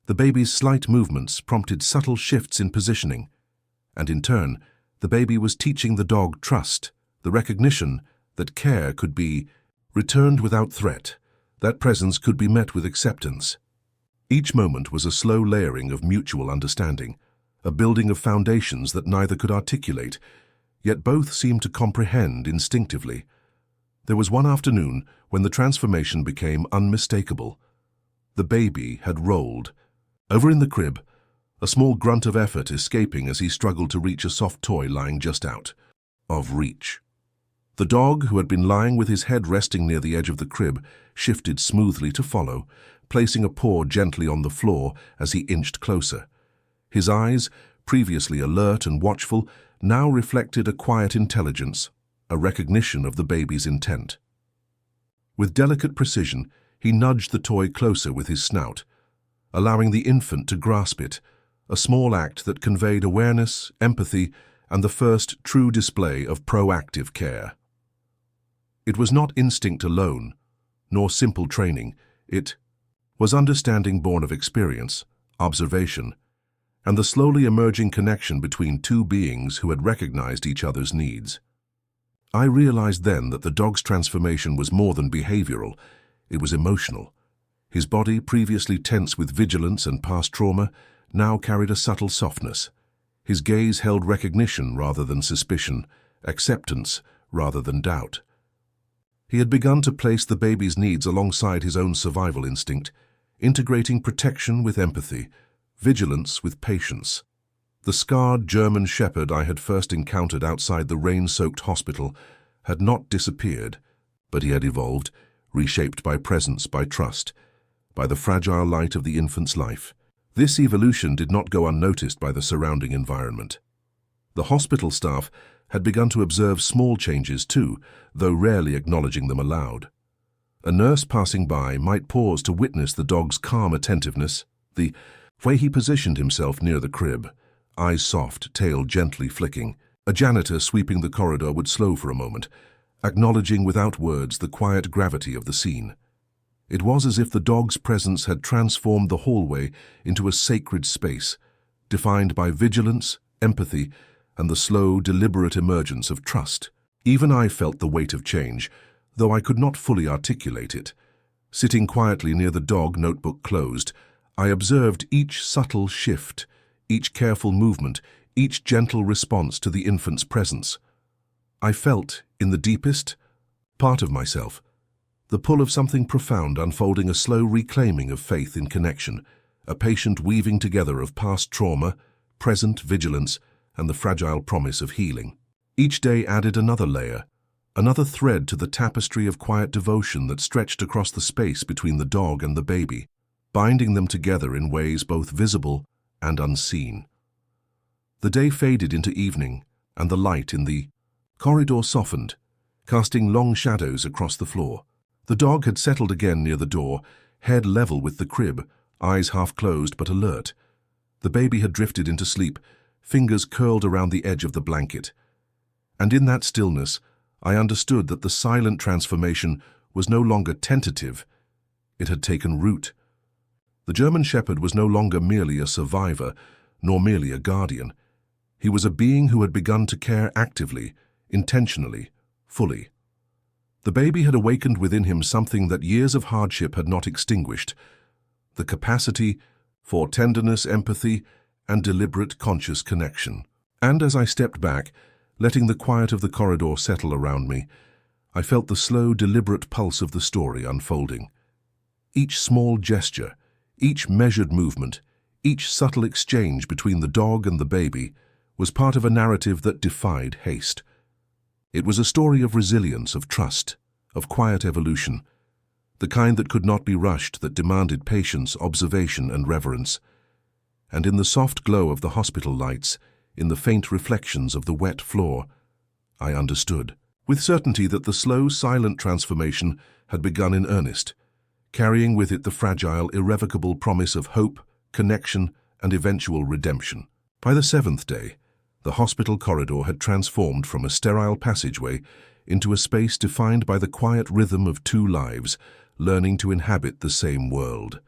The baby's slight movements prompted subtle shifts in positioning, and in turn, the baby was teaching the dog trust, the recognition that care could be returned without threat, that presence could be met with acceptance. Each moment was a slow layering of mutual understanding, a building of foundations that neither could articulate, yet both seemed to comprehend instinctively. There was one afternoon when the transformation became unmistakable. The baby had rolled. Over in the crib, a small grunt of effort escaping as he struggled to reach a soft toy lying just out of reach. The dog, who had been lying with his head resting near the edge of the crib, shifted smoothly to follow, placing a paw gently on the floor as he inched closer. His eyes, previously alert and watchful, now reflected a quiet intelligence, a recognition of the baby's intent. With delicate precision, he nudged the toy closer with his snout, allowing the infant to grasp it, a small act that conveyed awareness, empathy, and the first true display of proactive care. It was not instinct alone, nor simple training. It was understanding born of experience, observation, and the slowly emerging connection between two beings who had recognized each other's needs. I realized then that the dog's transformation was more than behavioral, it was emotional. His body, previously tense with vigilance and past trauma, now carried a subtle softness. His gaze held recognition rather than suspicion, acceptance rather than doubt. He had begun to place the baby's needs alongside his own survival instinct, integrating protection with empathy, vigilance with patience. The scarred German shepherd I had first encountered outside the rain-soaked hospital had not disappeared, but he had evolved, reshaped by presence, by trust, by the fragile light of the infant's life. This evolution did not go unnoticed by the surrounding environment. The hospital staff had begun to observe small changes too, though rarely acknowledging them aloud. A nurse passing by might pause to witness the dog's calm attentiveness, the way he positioned himself near the crib, eyes soft, tail gently flicking. A janitor sweeping the corridor would slow for a moment, acknowledging without words the quiet gravity of the scene. It was as if the dog's presence had transformed the hallway into a sacred space, defined by vigilance, empathy, and the slow, deliberate emergence of trust. Even I felt the weight of change, though I could not fully articulate it. Sitting quietly near the dog, notebook closed, I observed each subtle shift, each careful movement, each gentle response to the infant's presence. I felt, in the deepest part of myself, the pull of something profound unfolding, a slow reclaiming of faith in connection, a patient weaving together of past trauma, present vigilance, and the fragile promise of healing. Each day added another layer, another thread to the tapestry of quiet devotion that stretched across the space between the dog and the baby, binding them together in ways both visible and unseen. The day faded into evening, and the light in the corridor softened, casting long shadows across the floor. The dog had settled again near the door, head level with the crib, eyes half closed but alert. The baby had drifted into sleep, fingers curled around the edge of the blanket. And in that stillness, I understood that the silent transformation was no longer tentative. It had taken root. The German shepherd was no longer merely a survivor, nor merely a guardian. He was a being who had begun to care actively, intentionally, fully. The baby had awakened within him something that years of hardship had not extinguished, the capacity for tenderness, empathy, and deliberate conscious connection. And as I stepped back, letting the quiet of the corridor settle around me, I felt the slow, deliberate pulse of the story unfolding. Each small gesture, each measured movement, each subtle exchange between the dog and the baby was part of a narrative that defied haste. It was a story of resilience, of trust, of quiet evolution, the kind that could not be rushed, that demanded patience, observation, and reverence. And in the soft glow of the hospital lights, in the faint reflections of the wet floor, I understood, with certainty, that the slow, silent transformation had begun in earnest, carrying with it the fragile, irrevocable promise of hope, connection, and eventual redemption. By the seventh day, the hospital corridor had transformed from a sterile passageway into a space defined by the quiet rhythm of two lives, learning to inhabit the same world.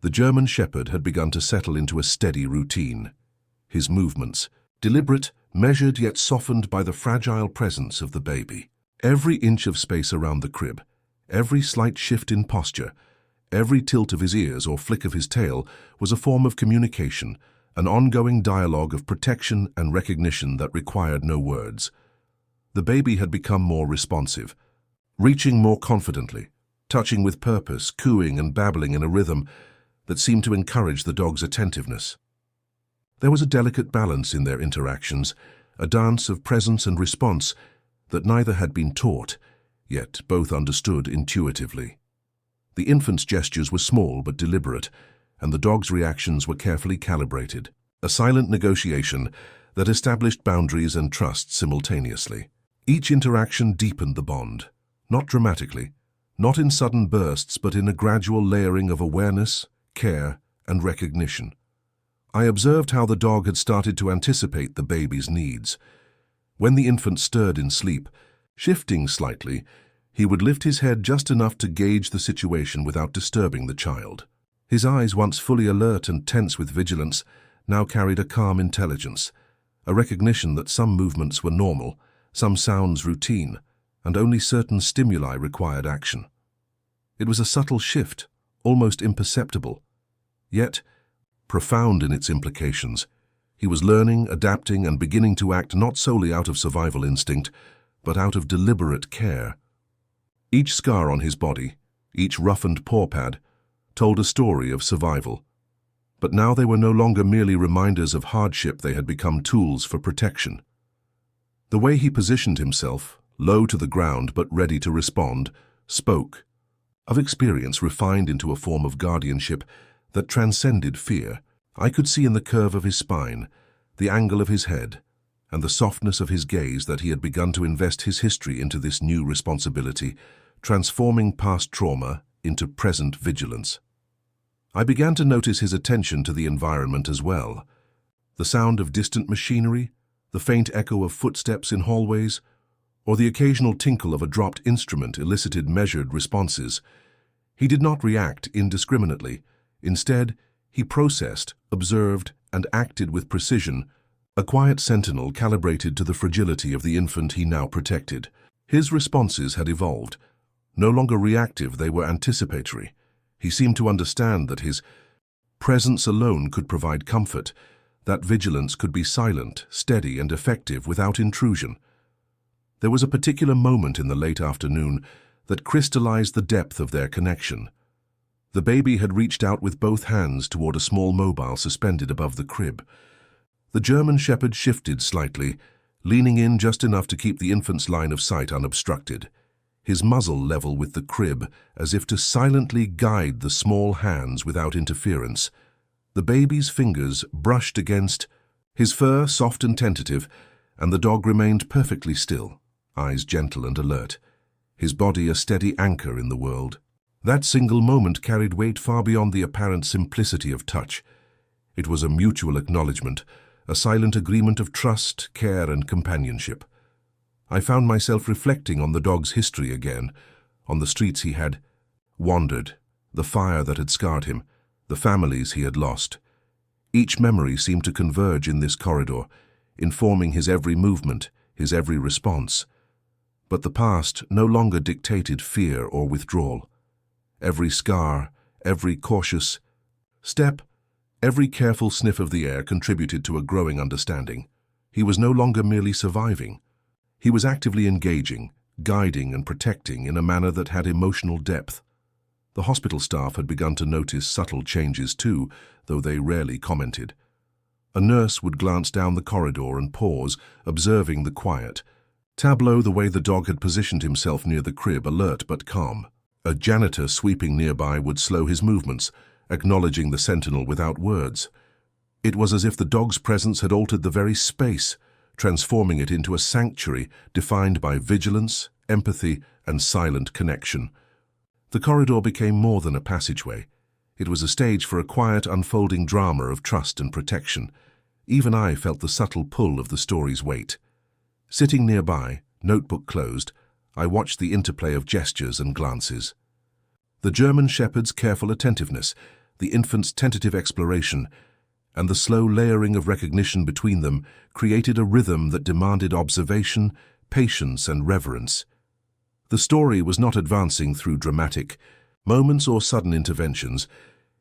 The German shepherd had begun to settle into a steady routine. His movements, deliberate, measured, yet softened by the fragile presence of the baby. Every inch of space around the crib, every slight shift in posture, every tilt of his ears or flick of his tail was a form of communication, an ongoing dialogue of protection and recognition that required no words. The baby had become more responsive, reaching more confidently, touching with purpose, cooing and babbling in a rhythm that seemed to encourage the dog's attentiveness. There was a delicate balance in their interactions, a dance of presence and response that neither had been taught, yet both understood intuitively. The infant's gestures were small but deliberate, and the dog's reactions were carefully calibrated, a silent negotiation that established boundaries and trust simultaneously. Each interaction deepened the bond, not dramatically, not in sudden bursts, but in a gradual layering of awareness, care, and recognition. I observed how the dog had started to anticipate the baby's needs. When the infant stirred in sleep, shifting slightly, he would lift his head just enough to gauge the situation without disturbing the child. His eyes, once fully alert and tense with vigilance, now carried a calm intelligence, a recognition that some movements were normal, some sounds routine, and only certain stimuli required action. It was a subtle shift, almost imperceptible, yet profound in its implications. He was learning, adapting, and beginning to act not solely out of survival instinct, but out of deliberate care. Each scar on his body, each roughened paw pad, told a story of survival. But now they were no longer merely reminders of hardship, they had become tools for protection. The way he positioned himself, low to the ground but ready to respond, spoke of experience refined into a form of guardianship that transcended fear. I could see in the curve of his spine, the angle of his head, and the softness of his gaze that he had begun to invest his history into this new responsibility, transforming past trauma into present vigilance. I began to notice his attention to the environment as well. The sound of distant machinery, the faint echo of footsteps in hallways, or the occasional tinkle of a dropped instrument elicited measured responses. He did not react indiscriminately. Instead, he processed, observed, and acted with precision, a quiet sentinel calibrated to the fragility of the infant he now protected. His responses had evolved. No longer reactive, they were anticipatory. He seemed to understand that his presence alone could provide comfort, that vigilance could be silent, steady, and effective without intrusion. There was a particular moment in the late afternoon that crystallized the depth of their connection. The baby had reached out with both hands toward a small mobile suspended above the crib. The German shepherd shifted slightly, leaning in just enough to keep the infant's line of sight unobstructed, his muzzle level with the crib as if to silently guide the small hands without interference. The baby's fingers brushed against his fur, soft and tentative, and the dog remained perfectly still, eyes gentle and alert, his body a steady anchor in the world. That single moment carried weight far beyond the apparent simplicity of touch. It was a mutual acknowledgement, a silent agreement of trust, care, and companionship. I found myself reflecting on the dog's history again, on the streets he had wandered, the fire that had scarred him, the families he had lost. Each memory seemed to converge in this corridor, informing his every movement, his every response. But the past no longer dictated fear or withdrawal. Every scar, every cautious step, every careful sniff of the air contributed to a growing understanding. He was no longer merely surviving. He was actively engaging, guiding and protecting in a manner that had emotional depth. The hospital staff had begun to notice subtle changes too, though they rarely commented. A nurse would glance down the corridor and pause, observing the quiet tableau, the way the dog had positioned himself near the crib, alert but calm. A janitor sweeping nearby would slow his movements, acknowledging the sentinel without words. It was as if the dog's presence had altered the very space, transforming it into a sanctuary defined by vigilance, empathy, and silent connection. The corridor became more than a passageway. It was a stage for a quiet, unfolding drama of trust and protection. Even I felt the subtle pull of the story's weight. Sitting nearby, notebook closed, I watched the interplay of gestures and glances. The German shepherd's careful attentiveness, the infant's tentative exploration, and the slow layering of recognition between them created a rhythm that demanded observation, patience, and reverence. The story was not advancing through dramatic moments or sudden interventions.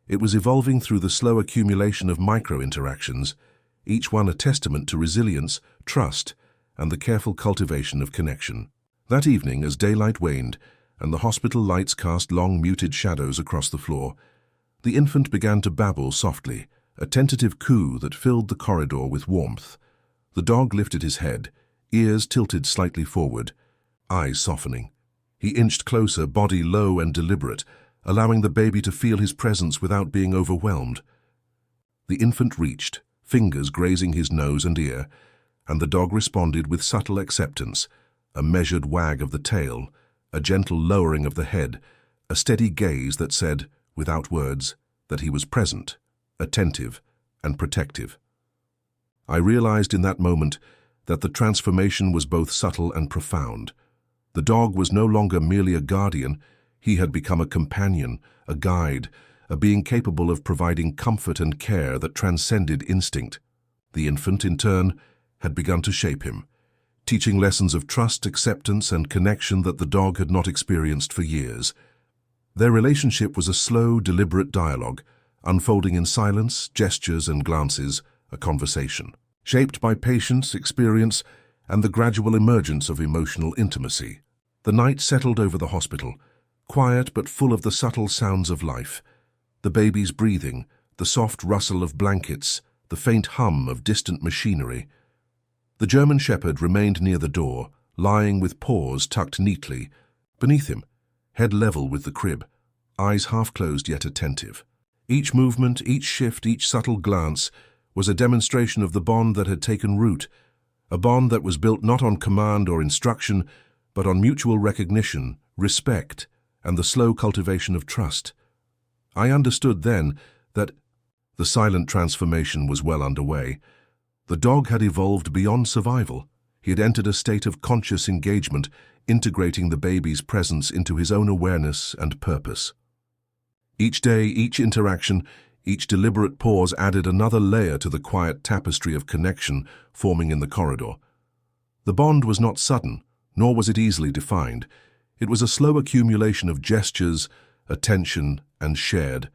It was evolving through the slow accumulation of micro-interactions, each one a testament to resilience, trust, and the careful cultivation of connection. That evening, as daylight waned and the hospital lights cast long muted shadows across the floor, the infant began to babble softly, a tentative coo that filled the corridor with warmth. The dog lifted his head, ears tilted slightly forward, eyes softening. He inched closer, body low and deliberate, allowing the baby to feel his presence without being overwhelmed. The infant reached, fingers grazing his nose and ear, and the dog responded with subtle acceptance, a measured wag of the tail, a gentle lowering of the head, a steady gaze that said, without words, that he was present, attentive, and protective. I realized in that moment that the transformation was both subtle and profound. The dog was no longer merely a guardian, he had become a companion, a guide, a being capable of providing comfort and care that transcended instinct. The infant, in turn, had begun to shape him, teaching lessons of trust, acceptance, and connection that the dog had not experienced for years. Their relationship was a slow, deliberate dialogue, unfolding in silence, gestures, and glances, a conversation, shaped by patience, experience, and the gradual emergence of emotional intimacy. The night settled over the hospital, quiet but full of the subtle sounds of life. The baby's breathing, the soft rustle of blankets, the faint hum of distant machinery. The German shepherd remained near the door, lying with paws tucked neatly. Beneath him, head level with the crib, eyes half-closed yet attentive. Each movement, each shift, each subtle glance was a demonstration of the bond that had taken root, a bond that was built not on command or instruction, but on mutual recognition, respect, and the slow cultivation of trust. I understood then that the silent transformation was well underway. The dog had evolved beyond survival. He had entered a state of conscious engagement, integrating the baby's presence into his own awareness and purpose. Each day, each interaction, each deliberate pause added another layer to the quiet tapestry of connection forming in the corridor. The bond was not sudden, nor was it easily defined. It was a slow accumulation of gestures, attention, and shared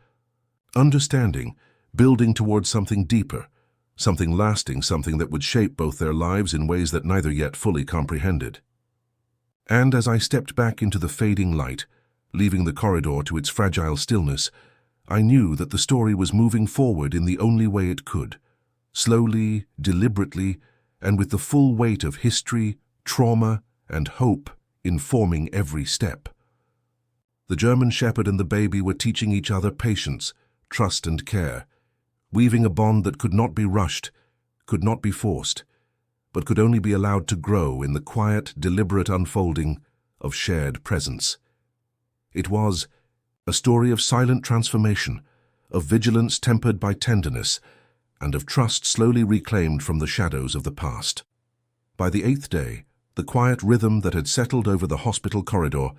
understanding, building towards something deeper, something lasting, something that would shape both their lives in ways that neither yet fully comprehended. And as I stepped back into the fading light, leaving the corridor to its fragile stillness, I knew that the story was moving forward in the only way it could, slowly, deliberately, and with the full weight of history, trauma, and hope informing every step. The German shepherd and the baby were teaching each other patience, trust, and care, weaving a bond that could not be rushed, could not be forced, but could only be allowed to grow in the quiet, deliberate unfolding of shared presence. It was a story of silent transformation, of vigilance tempered by tenderness, and of trust slowly reclaimed from the shadows of the past. By the 8th day, the quiet rhythm that had settled over the hospital corridor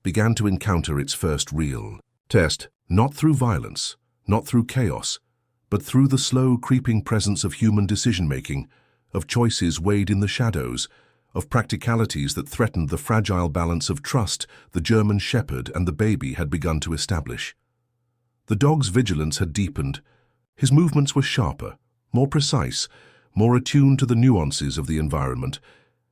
began to encounter its first real test, not through violence, not through chaos, but through the slow, creeping presence of human decision-making, of choices weighed in the shadows, of practicalities that threatened the fragile balance of trust the German shepherd and the baby had begun to establish. The dog's vigilance had deepened. His movements were sharper, more precise, more attuned to the nuances of the environment,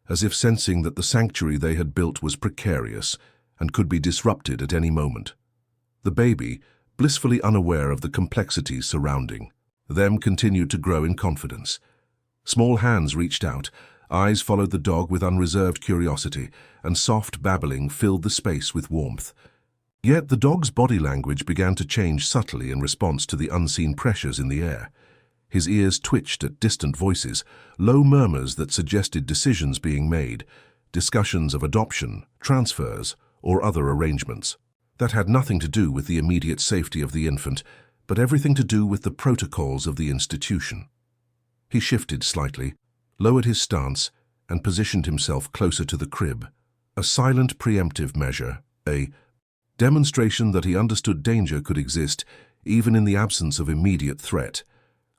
as if sensing that the sanctuary they had built was precarious and could be disrupted at any moment. The baby, blissfully unaware of the complexities surrounding them, continued to grow in confidence. Small hands reached out, eyes followed the dog with unreserved curiosity, and soft babbling filled the space with warmth. Yet the dog's body language began to change subtly in response to the unseen pressures in the air. His ears twitched at distant voices, low murmurs that suggested decisions being made, discussions of adoption, transfers, or other arrangements. That had nothing to do with the immediate safety of the infant, but everything to do with the protocols of the institution. He shifted slightly, lowered his stance, and positioned himself closer to the crib. A silent preemptive measure, a demonstration that he understood danger could exist even in the absence of immediate threat.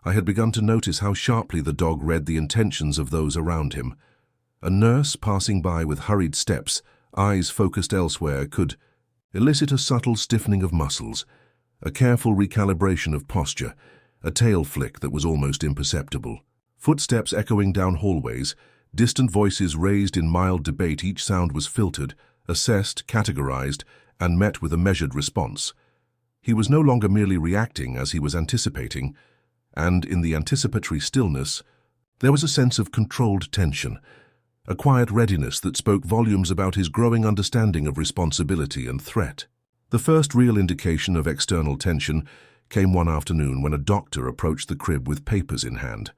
I had begun to notice how sharply the dog read the intentions of those around him. A nurse passing by with hurried steps, eyes focused elsewhere, could elicit a subtle stiffening of muscles, a careful recalibration of posture, a tail flick that was almost imperceptible. Footsteps echoing down hallways, distant voices raised in mild debate. Each sound was filtered, assessed, categorized, and met with a measured response. He was no longer merely reacting as he was anticipating, and in the anticipatory stillness, there was a sense of controlled tension, a quiet readiness that spoke volumes about his growing understanding of responsibility and threat. The first real indication of external tension came one afternoon when a doctor approached the crib with papers in hand.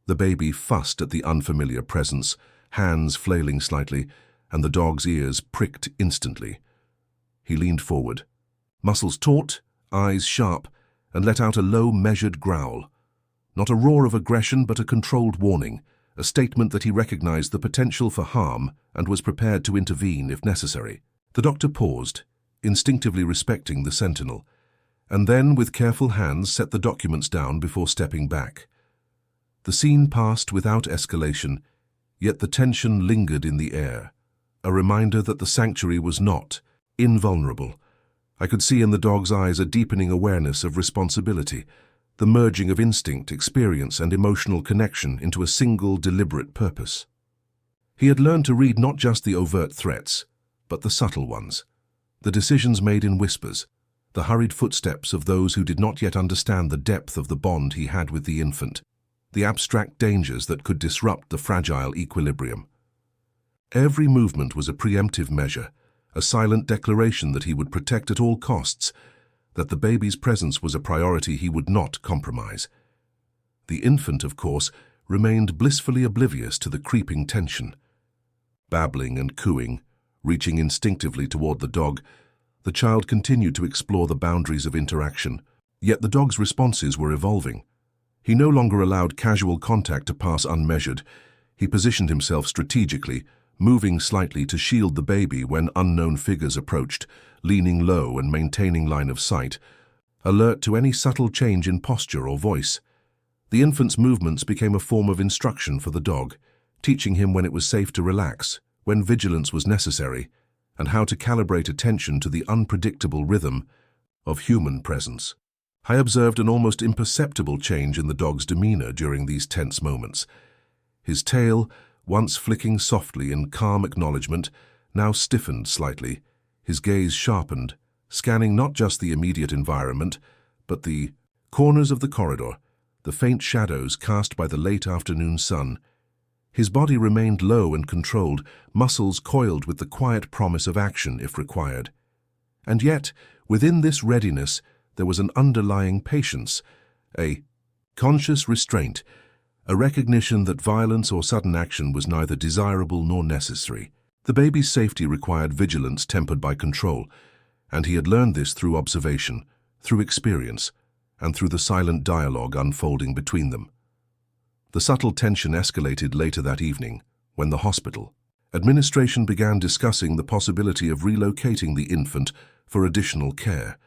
The baby fussed at the unfamiliar presence, hands flailing slightly, and the dog's ears pricked instantly. He leaned forward, muscles taut, eyes sharp, and let out a low, measured growl. Not a roar of aggression, but a controlled warning, a statement that he recognized the potential for harm and was prepared to intervene if necessary. The doctor paused, instinctively respecting the sentinel, and then with careful hands set the documents down before stepping back. The scene passed without escalation, yet the tension lingered in the air, a reminder that the sanctuary was not invulnerable. I could see in the dog's eyes a deepening awareness of responsibility, the merging of instinct, experience, and emotional connection into a single, deliberate purpose. He had learned to read not just the overt threats, but the subtle ones, the decisions made in whispers, the hurried footsteps of those who did not yet understand the depth of the bond he had with the infant, the abstract dangers that could disrupt the fragile equilibrium. Every movement was a preemptive measure, a silent declaration that he would protect at all costs, that the baby's presence was a priority he would not compromise. The infant, of course, remained blissfully oblivious to the creeping tension. Babbling and cooing, reaching instinctively toward the dog, the child continued to explore the boundaries of interaction. Yet the dog's responses were evolving. He no longer allowed casual contact to pass unmeasured. He positioned himself strategically, moving slightly to shield the baby when unknown figures approached, leaning low and maintaining line of sight, alert to any subtle change in posture or voice. The infant's movements became a form of instruction for the dog, teaching him when it was safe to relax, when vigilance was necessary, and how to calibrate attention to the unpredictable rhythm of human presence. I observed an almost imperceptible change in the dog's demeanor during these tense moments. His tail, once flicking softly in calm acknowledgement, now stiffened slightly, his gaze sharpened, scanning not just the immediate environment, but the corners of the corridor, the faint shadows cast by the late afternoon sun. His body remained low and controlled, muscles coiled with the quiet promise of action if required. And yet, within this readiness, there was an underlying patience, a conscious restraint, a recognition that violence or sudden action was neither desirable nor necessary. The baby's safety required vigilance tempered by control, and he had learned this through observation, through experience, and through the silent dialogue unfolding between them. The subtle tension escalated later that evening, when the hospital administration began discussing the possibility of relocating the infant for additional care.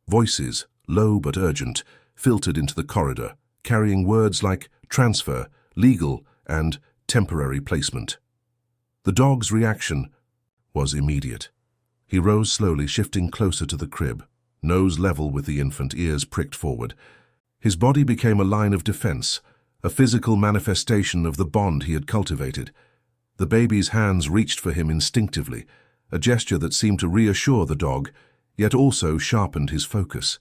Voices, low but urgent, filtered into the corridor, carrying words like transfer, legal, and temporary placement. The dog's reaction was immediate. He rose slowly, shifting closer to the crib, nose level with the infant, ears pricked forward. His body became a line of defense, a physical manifestation of the bond he had cultivated. The baby's hands reached for him instinctively, a gesture that seemed to reassure the dog, yet also sharpened his focus.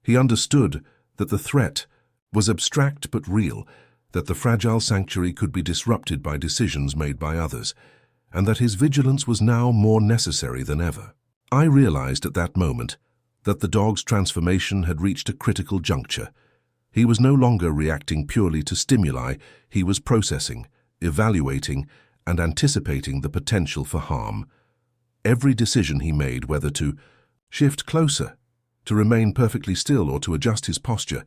He understood that the threat was abstract but real, that the fragile sanctuary could be disrupted by decisions made by others, and that his vigilance was now more necessary than ever. I realized at that moment that the dog's transformation had reached a critical juncture. He was no longer reacting purely to stimuli, he was processing, evaluating, and anticipating the potential for harm. Every decision he made, whether to shift closer, to remain perfectly still, or to adjust his posture,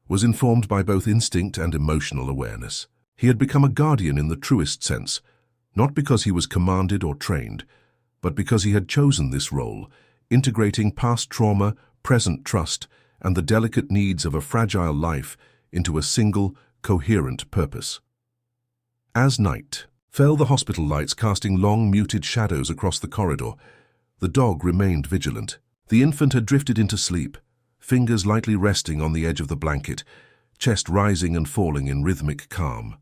was informed by both instinct and emotional awareness. He had become a guardian in the truest sense, not because he was commanded or trained, but because he had chosen this role, integrating past trauma, present trust, and the delicate needs of a fragile life into a single, coherent purpose. As night fell, the hospital lights casting long, muted shadows across the corridor, the dog remained vigilant. The infant had drifted into sleep, fingers lightly resting on the edge of the blanket, chest rising and falling in rhythmic calm.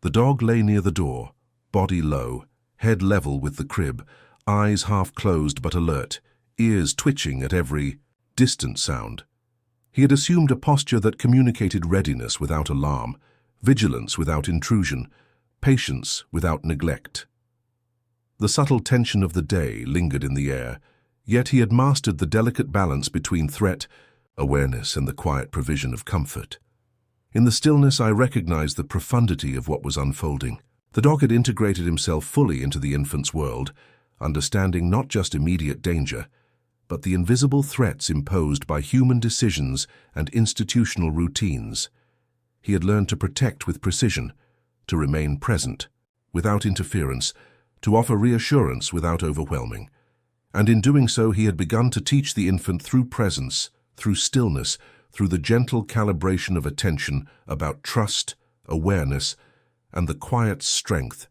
The dog lay near the door, body low, head level with the crib, eyes half closed but alert, ears twitching at every distant sound. He had assumed a posture that communicated readiness without alarm, vigilance without intrusion, patience without neglect. The subtle tension of the day lingered in the air, yet he had mastered the delicate balance between threat, awareness, and the quiet provision of comfort. In the stillness, I recognized the profundity of what was unfolding. The dog had integrated himself fully into the infant's world, understanding not just immediate danger, but the invisible threats imposed by human decisions and institutional routines. He had learned to protect with precision, to remain present, without interference, to offer reassurance without overwhelming. And in doing so, he had begun to teach the infant through presence, through stillness, through the gentle calibration of attention about trust, awareness, and the quiet strength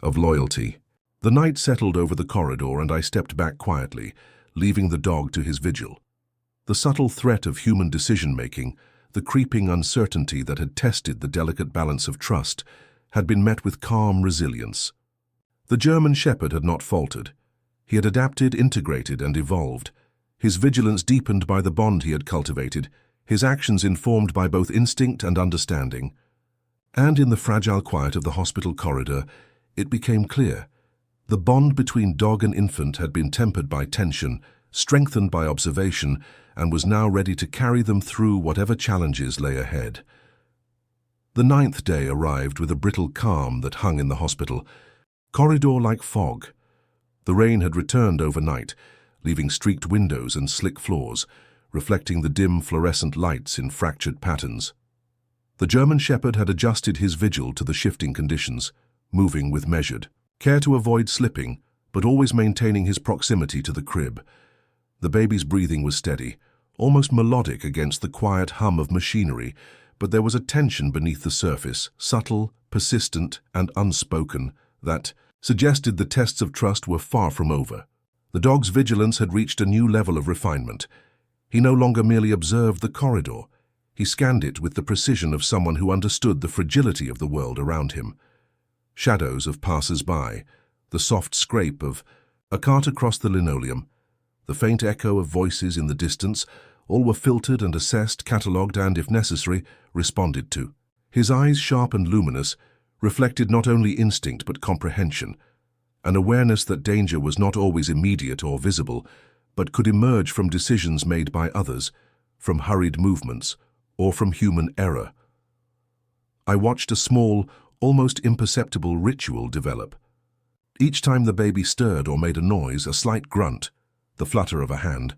of loyalty. The night settled over the corridor, and I stepped back quietly, leaving the dog to his vigil. The subtle threat of human decision-making, the creeping uncertainty that had tested the delicate balance of trust, had been met with calm resilience. The German shepherd had not faltered. He had adapted, integrated, and evolved, his vigilance deepened by the bond he had cultivated, his actions informed by both instinct and understanding. And in the fragile quiet of the hospital corridor, it became clear. The bond between dog and infant had been tempered by tension, strengthened by observation, and was now ready to carry them through whatever challenges lay ahead. The 9th day arrived with a brittle calm that hung in the hospital, corridor-like fog. The rain had returned overnight, leaving streaked windows and slick floors, reflecting the dim fluorescent lights in fractured patterns. The German Shepherd had adjusted his vigil to the shifting conditions, moving with measured care to avoid slipping, but always maintaining his proximity to the crib. The baby's breathing was steady, almost melodic against the quiet hum of machinery, but there was a tension beneath the surface, subtle, persistent, and unspoken, that suggested the tests of trust were far from over. The dog's vigilance had reached a new level of refinement. He no longer merely observed the corridor. He scanned it with the precision of someone who understood the fragility of the world around him. Shadows of passers-by, the soft scrape of a cart across the linoleum, the faint echo of voices in the distance, all were filtered and assessed, catalogued and, if necessary, responded to. His eyes, sharp and luminous, reflected not only instinct but comprehension, an awareness that danger was not always immediate or visible, but could emerge from decisions made by others, from hurried movements, or from human error. I watched a small, almost imperceptible ritual develop. Each time the baby stirred or made a noise, a slight grunt, the flutter of a hand,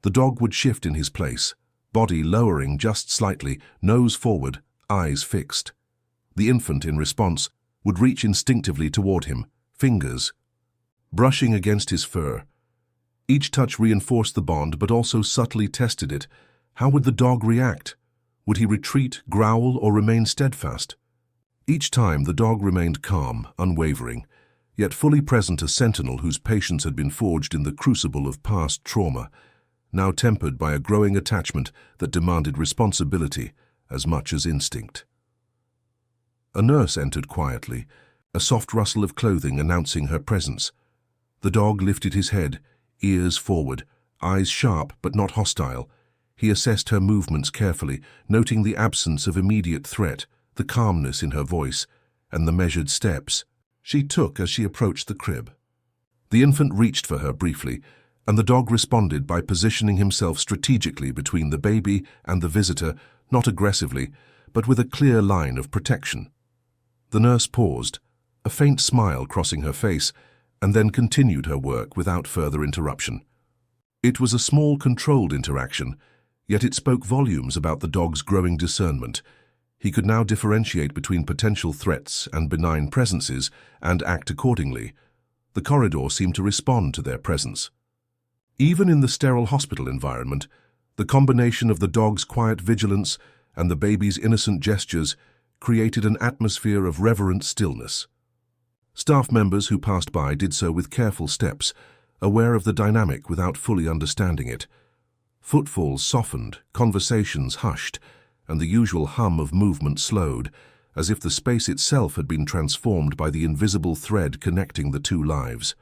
the dog would shift in his place, body lowering just slightly, nose forward, eyes fixed. The infant, in response, would reach instinctively toward him, fingers brushing against his fur. Each touch reinforced the bond, but also subtly tested it. How would the dog react? Would he retreat, growl, or remain steadfast? Each time the dog remained calm, unwavering, yet fully present, a sentinel whose patience had been forged in the crucible of past trauma, now tempered by a growing attachment that demanded responsibility as much as instinct. A nurse entered quietly, a soft rustle of clothing announcing her presence. The dog lifted his head, ears forward, eyes sharp but not hostile. He assessed her movements carefully, noting the absence of immediate threat, the calmness in her voice, and the measured steps she took as she approached the crib. The infant reached for her briefly, and the dog responded by positioning himself strategically between the baby and the visitor, not aggressively, but with a clear line of protection. The nurse paused, a faint smile crossing her face, and then continued her work without further interruption. It was a small, controlled interaction, yet it spoke volumes about the dog's growing discernment. He could now differentiate between potential threats and benign presences and act accordingly. The corridor seemed to respond to their presence. Even in the sterile hospital environment, the combination of the dog's quiet vigilance and the baby's innocent gestures created an atmosphere of reverent stillness. Staff members who passed by did so with careful steps, aware of the dynamic without fully understanding it. Footfalls softened, conversations hushed, and the usual hum of movement slowed, as if the space itself had been transformed by the invisible thread connecting the two lives.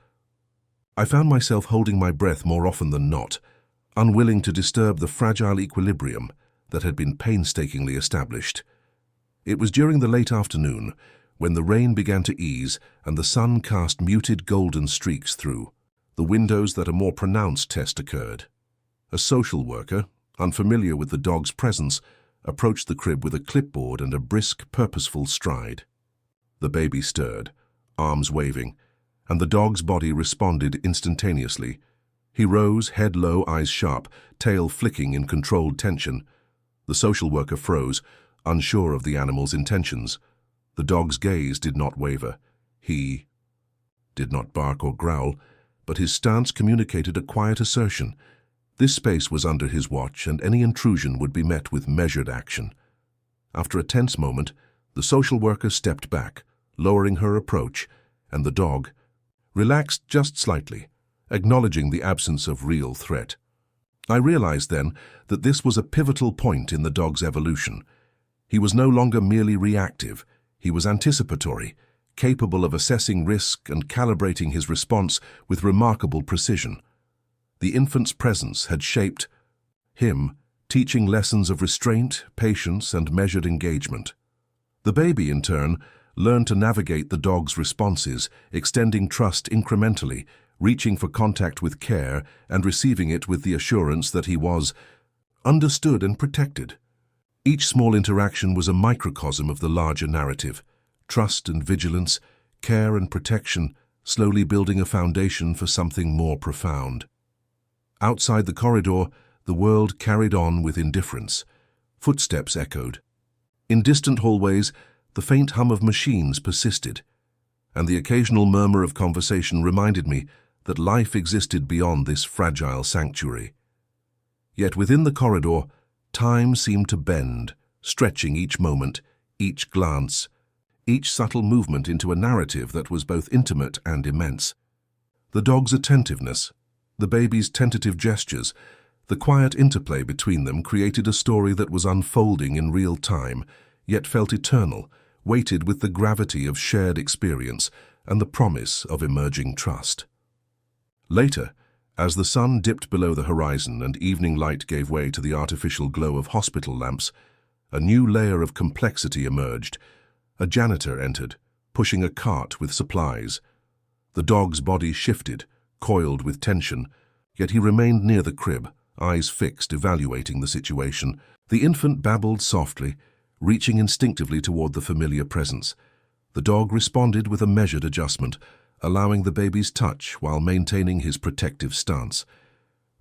I found myself holding my breath more often than not, unwilling to disturb the fragile equilibrium that had been painstakingly established. It was during the late afternoon, when the rain began to ease and the sun cast muted golden streaks through the windows, that a more pronounced test occurred. A social worker, unfamiliar with the dog's presence, approached the crib with a clipboard and a brisk, purposeful stride. The baby stirred, arms waving, and the dog's body responded instantaneously. He rose, head low, eyes sharp, tail flicking in controlled tension. The social worker froze, unsure of the animal's intentions. The dog's gaze did not waver. He did not bark or growl, but his stance communicated a quiet assertion. This space was under his watch, and any intrusion would be met with measured action. After a tense moment, the social worker stepped back, lowering her approach, and the dog relaxed just slightly, acknowledging the absence of real threat. I realized then that this was a pivotal point in the dog's evolution. He was no longer merely reactive. He was anticipatory, capable of assessing risk and calibrating his response with remarkable precision. The infant's presence had shaped him, teaching lessons of restraint, patience, and measured engagement. The baby, in turn, learned to navigate the dog's responses, extending trust incrementally, reaching for contact with care and receiving it with the assurance that he was understood and protected. Each small interaction was a microcosm of the larger narrative: trust and vigilance, care and protection, slowly building a foundation for something more profound. Outside the corridor, the world carried on with indifference. Footsteps echoed. In distant hallways, the faint hum of machines persisted, and the occasional murmur of conversation reminded me that life existed beyond this fragile sanctuary. Yet within the corridor, time seemed to bend, stretching each moment, each glance, each subtle movement into a narrative that was both intimate and immense. The dog's attentiveness, the baby's tentative gestures, the quiet interplay between them created a story that was unfolding in real time, yet felt eternal, weighted with the gravity of shared experience and the promise of emerging trust. Later, as the sun dipped below the horizon and evening light gave way to the artificial glow of hospital lamps, a new layer of complexity emerged. A janitor entered, pushing a cart with supplies. The dog's body shifted, coiled with tension, yet he remained near the crib, eyes fixed, evaluating the situation. The infant babbled softly, reaching instinctively toward the familiar presence. The dog responded with a measured adjustment, allowing the baby's touch while maintaining his protective stance.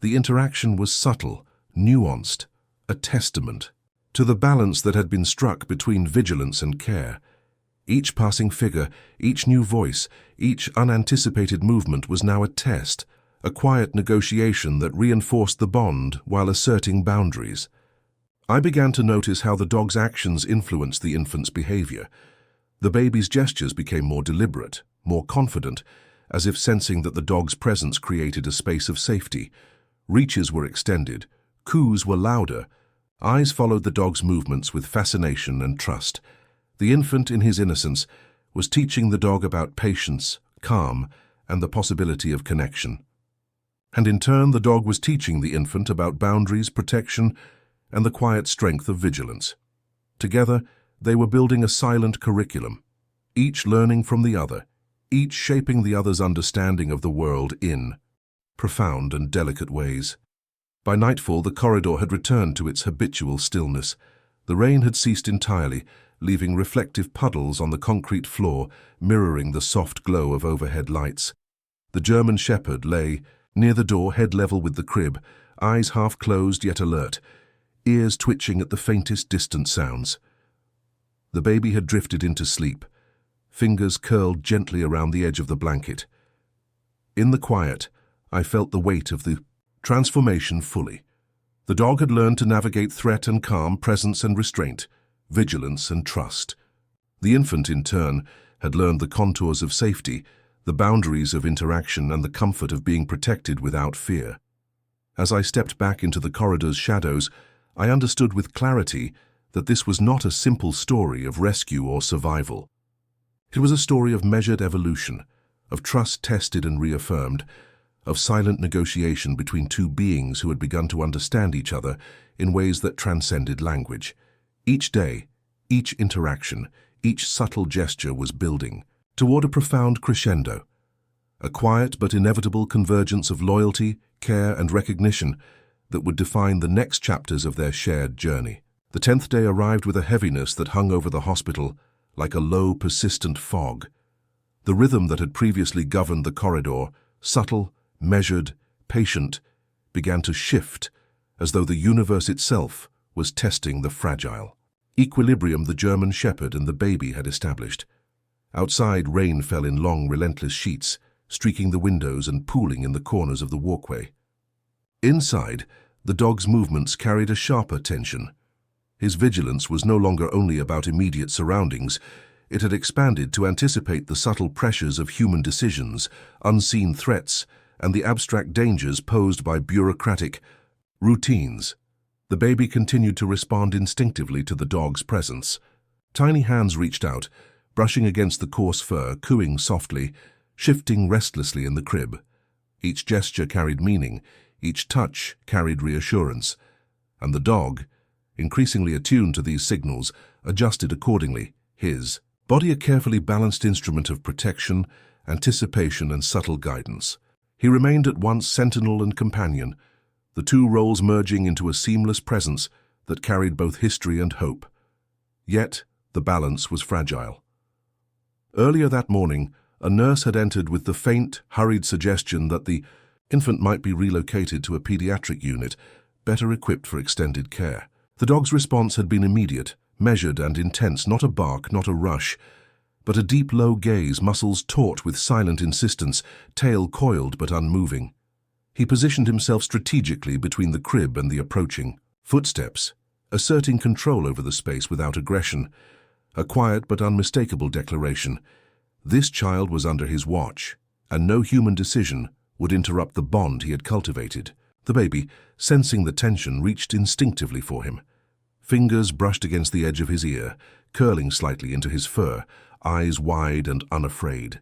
The interaction was subtle, nuanced, a testament to the balance that had been struck between vigilance and care. Each passing figure, each new voice, each unanticipated movement was now a test, a quiet negotiation that reinforced the bond while asserting boundaries. I began to notice how the dog's actions influenced the infant's behavior. The baby's gestures became more deliberate, more confident, as if sensing that the dog's presence created a space of safety. Reaches were extended, coos were louder. Eyes followed the dog's movements with fascination and trust. The infant, in his innocence, was teaching the dog about patience, calm, and the possibility of connection. And in turn, the dog was teaching the infant about boundaries, protection, and the quiet strength of vigilance. Together, they were building a silent curriculum, each learning from the other, each shaping the other's understanding of the world in profound and delicate ways. By nightfall, the corridor had returned to its habitual stillness. The rain had ceased entirely, leaving reflective puddles on the concrete floor, mirroring the soft glow of overhead lights. The German shepherd lay near the door, head level with the crib, eyes half closed yet alert, ears twitching at the faintest distant sounds. The baby had drifted into sleep, fingers curled gently around the edge of the blanket. In the quiet, I felt the weight of the transformation fully. The dog had learned to navigate threat and calm, presence and restraint, vigilance and trust. The infant, in turn, had learned the contours of safety, the boundaries of interaction, and the comfort of being protected without fear. As I stepped back into the corridor's shadows, I understood with clarity that this was not a simple story of rescue or survival. It was a story of measured evolution, of trust tested and reaffirmed, of silent negotiation between two beings who had begun to understand each other in ways that transcended language. Each day, each interaction, each subtle gesture was building toward a profound crescendo, a quiet but inevitable convergence of loyalty, care, and recognition that would define the next chapters of their shared journey. The 10th day arrived with a heaviness that hung over the hospital like a low, persistent fog. The rhythm that had previously governed the corridor, subtle, measured, patient, began to shift as though the universe itself was testing the fragile equilibrium the German shepherd and the baby had established. Outside, rain fell in long, relentless sheets, streaking the windows and pooling in the corners of the walkway. Inside, the dog's movements carried a sharper tension. His vigilance was no longer only about immediate surroundings. It had expanded to anticipate the subtle pressures of human decisions, unseen threats, and the abstract dangers posed by bureaucratic routines. The baby continued to respond instinctively to the dog's presence. Tiny hands reached out, brushing against the coarse fur, cooing softly, shifting restlessly in the crib. Each gesture carried meaning, Each touch carried reassurance, and the dog, increasingly attuned to these signals, adjusted accordingly, his body a carefully balanced instrument of protection, anticipation, and subtle guidance. He remained at once sentinel and companion, the two roles merging into a seamless presence that carried both history and hope. Yet, the balance was fragile. Earlier that morning, a nurse had entered with the faint, hurried suggestion that the infant might be relocated to a pediatric unit, better equipped for extended care. The dog's response had been immediate, measured and intense, not a bark, not a rush, but a deep, low gaze, muscles taut with silent insistence, tail coiled but unmoving. He positioned himself strategically between the crib and the approaching footsteps, asserting control over the space without aggression, a quiet but unmistakable declaration. This child was under his watch, and no human decision would interrupt the bond he had cultivated. The baby, sensing the tension, reached instinctively for him. Fingers brushed against the edge of his ear, curling slightly into his fur, eyes wide and unafraid.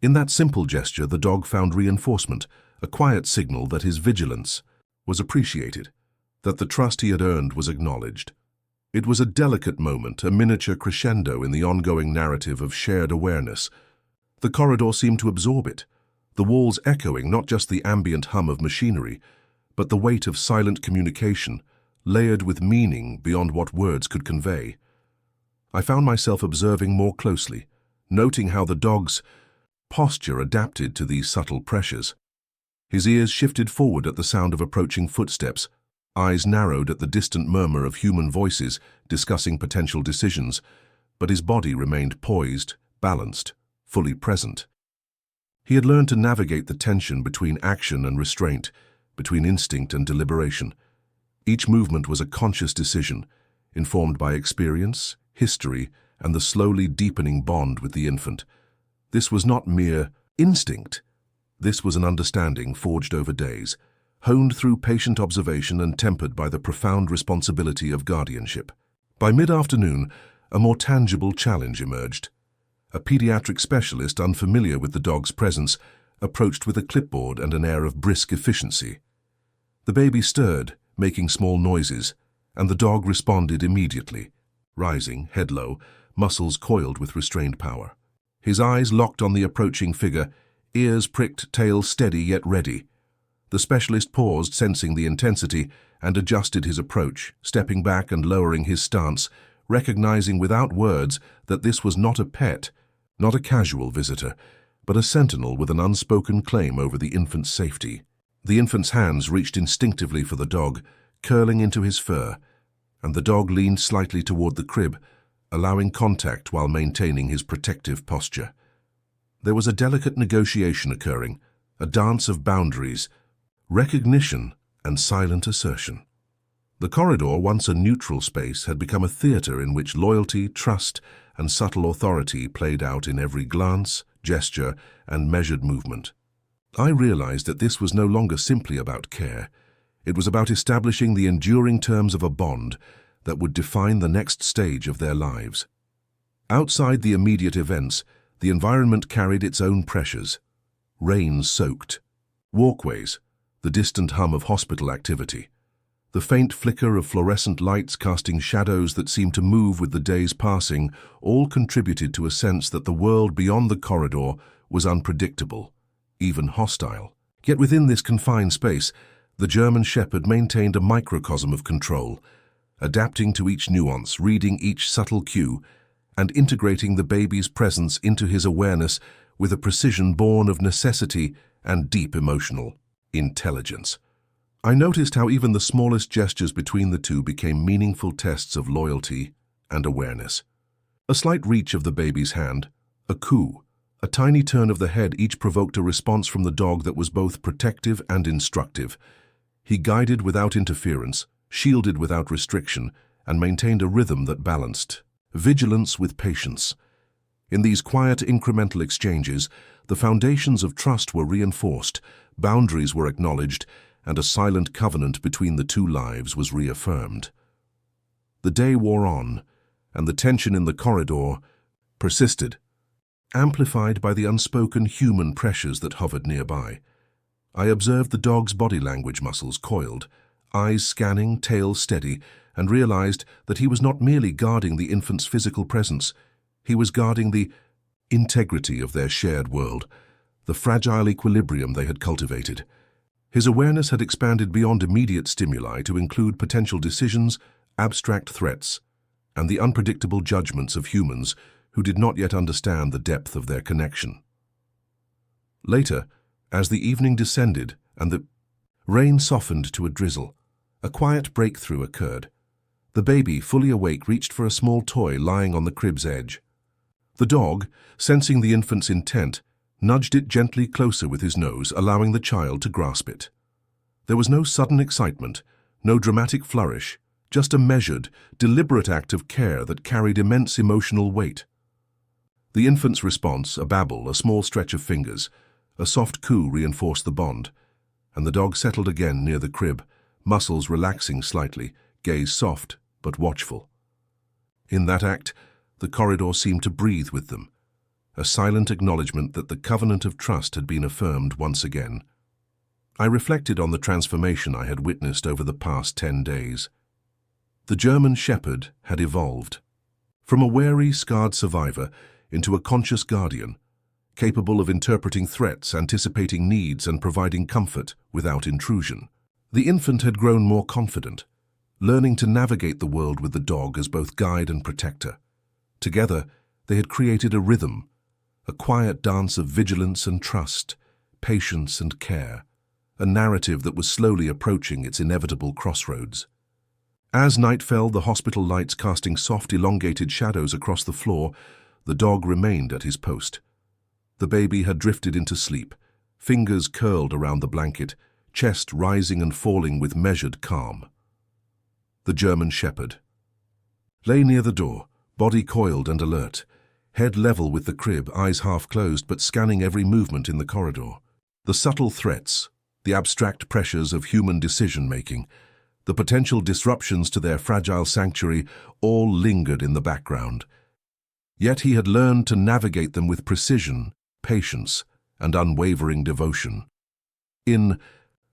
In that simple gesture, the dog found reinforcement, a quiet signal that his vigilance was appreciated, that the trust he had earned was acknowledged. It was a delicate moment, a miniature crescendo in the ongoing narrative of shared awareness. The corridor seemed to absorb it, the walls echoing not just the ambient hum of machinery, but the weight of silent communication, layered with meaning beyond what words could convey. I found myself observing more closely, noting how the dog's posture adapted to these subtle pressures. His ears shifted forward at the sound of approaching footsteps, eyes narrowed at the distant murmur of human voices discussing potential decisions, but his body remained poised, balanced, fully present. He had learned to navigate the tension between action and restraint, between instinct and deliberation. Each movement was a conscious decision, informed by experience, history, and the slowly deepening bond with the infant. This was not mere instinct. This was an understanding forged over days, honed through patient observation and tempered by the profound responsibility of guardianship. By mid-afternoon, a more tangible challenge emerged. A pediatric specialist, unfamiliar with the dog's presence, approached with a clipboard and an air of brisk efficiency. The baby stirred, making small noises, and the dog responded immediately, rising, head low, muscles coiled with restrained power. His eyes locked on the approaching figure, ears pricked, tail steady yet ready. The specialist paused, sensing the intensity, and adjusted his approach, stepping back and lowering his stance, recognizing without words that this was not a pet, not a casual visitor, but a sentinel with an unspoken claim over the infant's safety. The infant's hands reached instinctively for the dog, curling into his fur, and the dog leaned slightly toward the crib, allowing contact while maintaining his protective posture. There was a delicate negotiation occurring, a dance of boundaries, recognition and silent assertion. The corridor, once a neutral space, had become a theater in which loyalty, trust, and subtle authority played out in every glance, gesture, and measured movement. I realized that this was no longer simply about care. It was about establishing the enduring terms of a bond that would define the next stage of their lives. Outside the immediate events, the environment carried its own pressures. Rain-soaked walkways, the distant hum of hospital activity, the faint flicker of fluorescent lights casting shadows that seemed to move with the days passing, all contributed to a sense that the world beyond the corridor was unpredictable, even hostile. Yet within this confined space, the German Shepherd maintained a microcosm of control, adapting to each nuance, reading each subtle cue, and integrating the baby's presence into his awareness with a precision born of necessity and deep emotional intelligence. I noticed how even the smallest gestures between the two became meaningful tests of loyalty and awareness. A slight reach of the baby's hand, a coo, a tiny turn of the head, each provoked a response from the dog that was both protective and instructive. He guided without interference, shielded without restriction, and maintained a rhythm that balanced vigilance with patience. In these quiet, incremental exchanges, the foundations of trust were reinforced, boundaries were acknowledged, and a silent covenant between the two lives was reaffirmed. The day wore on, and the tension in the corridor persisted, amplified by the unspoken human pressures that hovered nearby. I observed the dog's body language muscles coiled, eyes scanning, tail steady, and realized that he was not merely guarding the infant's physical presence, he was guarding the integrity of their shared world, the fragile equilibrium they had cultivated. His awareness had expanded beyond immediate stimuli to include potential decisions, abstract threats, and the unpredictable judgments of humans who did not yet understand the depth of their connection. Later, as the evening descended and the rain softened to a drizzle, a quiet breakthrough occurred. The baby, fully awake, reached for a small toy lying on the crib's edge. The dog, sensing the infant's intent, nudged it gently closer with his nose, allowing the child to grasp it. There was no sudden excitement, no dramatic flourish, just a measured, deliberate act of care that carried immense emotional weight. The infant's response, a babble, a small stretch of fingers, a soft coo reinforced the bond, and the dog settled again near the crib, muscles relaxing slightly, gaze soft but watchful. In that act, the corridor seemed to breathe with them, a silent acknowledgement that the covenant of trust had been affirmed once again. I reflected on the transformation I had witnessed over the past 10 days. The German Shepherd had evolved. From a wary, scarred survivor into a conscious guardian, capable of interpreting threats, anticipating needs, and providing comfort without intrusion. The infant had grown more confident, learning to navigate the world with the dog as both guide and protector. Together, they had created a rhythm, a quiet dance of vigilance and trust, patience and care, a narrative that was slowly approaching its inevitable crossroads. As night fell, the hospital lights casting soft, elongated shadows across the floor, the dog remained at his post. The baby had drifted into sleep, fingers curled around the blanket, chest rising and falling with measured calm. The German Shepherd lay near the door, body coiled and alert, head level with the crib, eyes half closed but scanning every movement in the corridor. The subtle threats, the abstract pressures of human decision-making, the potential disruptions to their fragile sanctuary all lingered in the background. Yet he had learned to navigate them with precision, patience, and unwavering devotion. In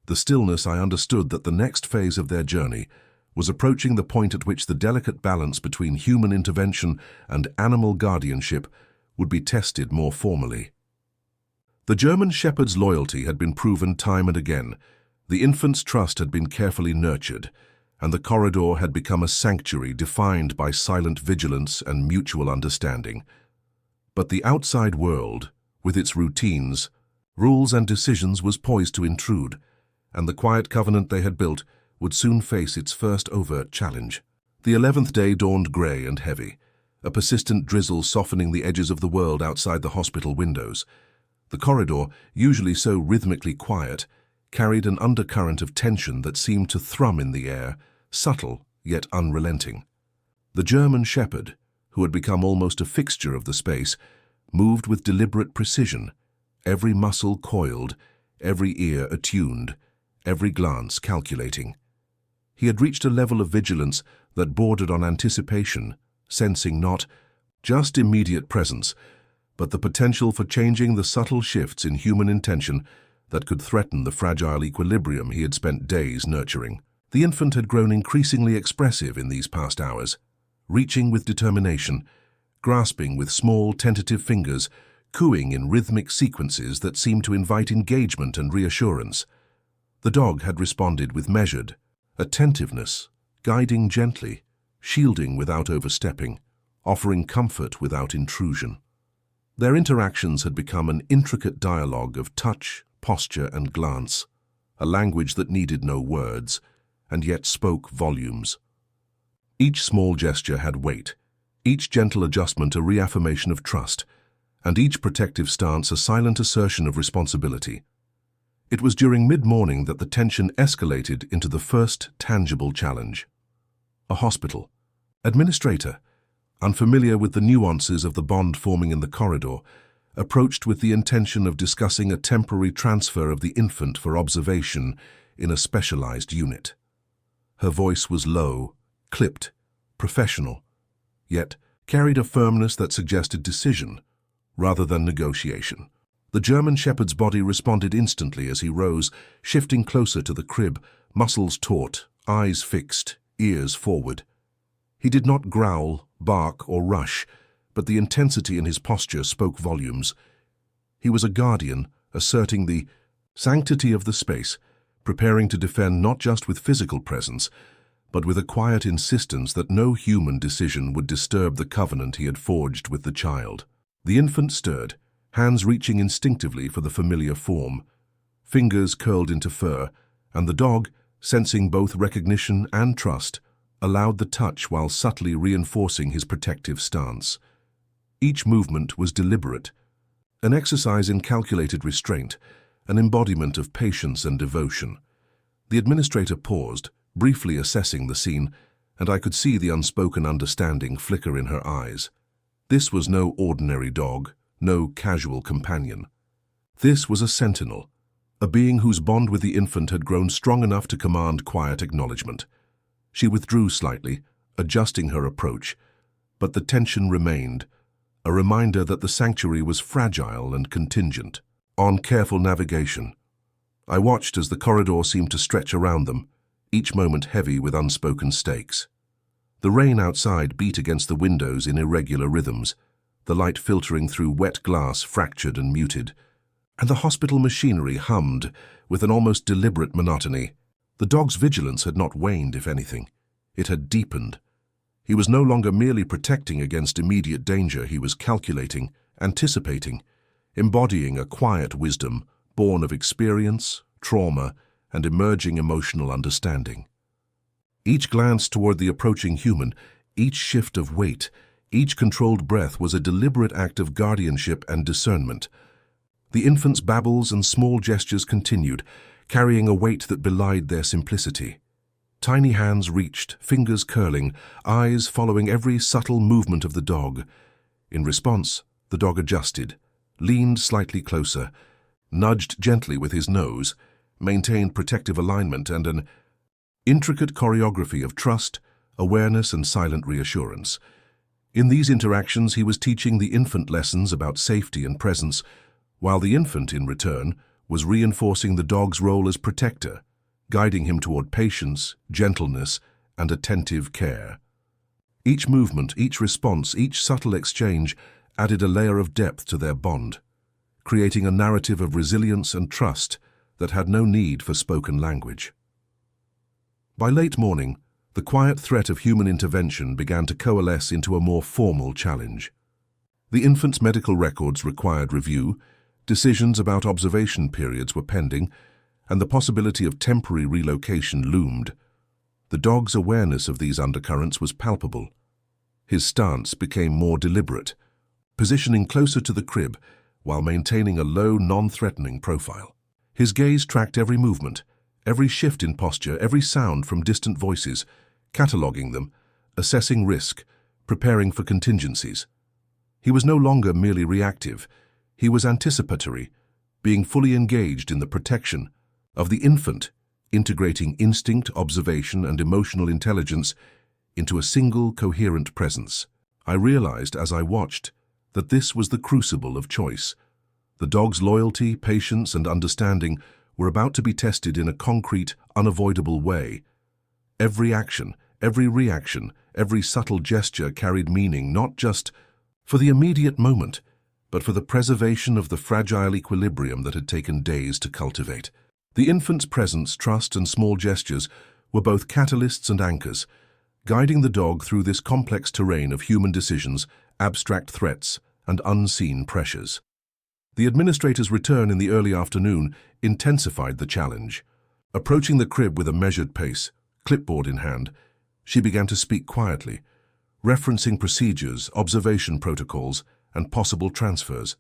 the stillness, I understood that the next phase of their journey was approaching the point at which the delicate balance between human intervention and animal guardianship would be tested more formally. The German Shepherd's loyalty had been proven time and again, the infant's trust had been carefully nurtured, and the corridor had become a sanctuary defined by silent vigilance and mutual understanding. But the outside world, with its routines, rules and decisions, was poised to intrude, and the quiet covenant they had built would soon face its first overt challenge. The 11th day dawned grey and heavy, a persistent drizzle softening the edges of the world outside the hospital windows. The corridor, usually so rhythmically quiet, carried an undercurrent of tension that seemed to thrum in the air, subtle yet unrelenting. The German Shepherd, who had become almost a fixture of the space, moved with deliberate precision, every muscle coiled, every ear attuned, every glance calculating. He had reached a level of vigilance that bordered on anticipation, sensing not just immediate presence, but the potential for changing the subtle shifts in human intention that could threaten the fragile equilibrium he had spent days nurturing. The infant had grown increasingly expressive in these past hours, reaching with determination, grasping with small, tentative fingers, cooing in rhythmic sequences that seemed to invite engagement and reassurance. The dog had responded with measured attentiveness, guiding gently, shielding without overstepping, offering comfort without intrusion. Their interactions had become an intricate dialogue of touch, posture, and glance, a language that needed no words, and yet spoke volumes. Each small gesture had weight, each gentle adjustment a reaffirmation of trust, and each protective stance a silent assertion of responsibility. It was during mid-morning that the tension escalated into the first tangible challenge. A hospital administrator, unfamiliar with the nuances of the bond forming in the corridor, approached with the intention of discussing a temporary transfer of the infant for observation in a specialized unit. Her voice was low, clipped, professional, yet carried a firmness that suggested decision rather than negotiation. The German Shepherd's body responded instantly as he rose, shifting closer to the crib, muscles taut, eyes fixed, ears forward. He did not growl, bark, or rush, but the intensity in his posture spoke volumes. He was a guardian, asserting the sanctity of the space, preparing to defend not just with physical presence, but with a quiet insistence that no human decision would disturb the covenant he had forged with the child. The infant stirred, hands reaching instinctively for the familiar form. Fingers curled into fur, and the dog, sensing both recognition and trust, allowed the touch while subtly reinforcing his protective stance. Each movement was deliberate, an exercise in calculated restraint, an embodiment of patience and devotion. The administrator paused, briefly assessing the scene, and I could see the unspoken understanding flicker in her eyes. This was no ordinary dog, no casual companion. This was a sentinel, a being whose bond with the infant had grown strong enough to command quiet acknowledgement. She withdrew slightly, adjusting her approach, but the tension remained, a reminder that the sanctuary was fragile and contingent. On careful navigation, I watched as the corridor seemed to stretch around them, each moment heavy with unspoken stakes. The rain outside beat against the windows in irregular rhythms, the light filtering through wet glass fractured and muted, and the hospital machinery hummed with an almost deliberate monotony. The dog's vigilance had not waned, if anything. It had deepened. He was no longer merely protecting against immediate danger, he was calculating, anticipating, embodying a quiet wisdom born of experience, trauma, and emerging emotional understanding. Each glance toward the approaching human, each shift of weight, each controlled breath was a deliberate act of guardianship and discernment. The infant's babbles and small gestures continued, carrying a weight that belied their simplicity. Tiny hands reached, fingers curling, eyes following every subtle movement of the dog. In response, the dog adjusted, leaned slightly closer, nudged gently with his nose, maintained protective alignment and an intricate choreography of trust, awareness, and silent reassurance. In these interactions, he was teaching the infant lessons about safety and presence, while the infant, in return, was reinforcing the dog's role as protector, guiding him toward patience, gentleness, and attentive care. Each movement, each response, each subtle exchange added a layer of depth to their bond, creating a narrative of resilience and trust that had no need for spoken language. By late morning, the quiet threat of human intervention began to coalesce into a more formal challenge. The infant's medical records required review, decisions about observation periods were pending, and the possibility of temporary relocation loomed. The dog's awareness of these undercurrents was palpable. His stance became more deliberate, positioning closer to the crib while maintaining a low, non-threatening profile. His gaze tracked every movement, every shift in posture, every sound from distant voices, cataloguing them, assessing risk, preparing for contingencies. He was no longer merely reactive. He was anticipatory, being fully engaged in the protection of the infant, integrating instinct, observation, and emotional intelligence into a single, coherent presence. I realized as I watched that this was the crucible of choice. The dog's loyalty, patience, and understanding were about to be tested in a concrete, unavoidable way. Every action, every reaction, every subtle gesture carried meaning not just for the immediate moment, but for the preservation of the fragile equilibrium that had taken days to cultivate. The infant's presence, trust, and small gestures were both catalysts and anchors, guiding the dog through this complex terrain of human decisions, abstract threats, and unseen pressures. The administrator's return in the early afternoon intensified the challenge. Approaching the crib with a measured pace, clipboard in hand, she began to speak quietly, referencing procedures, observation protocols, and possible transfers.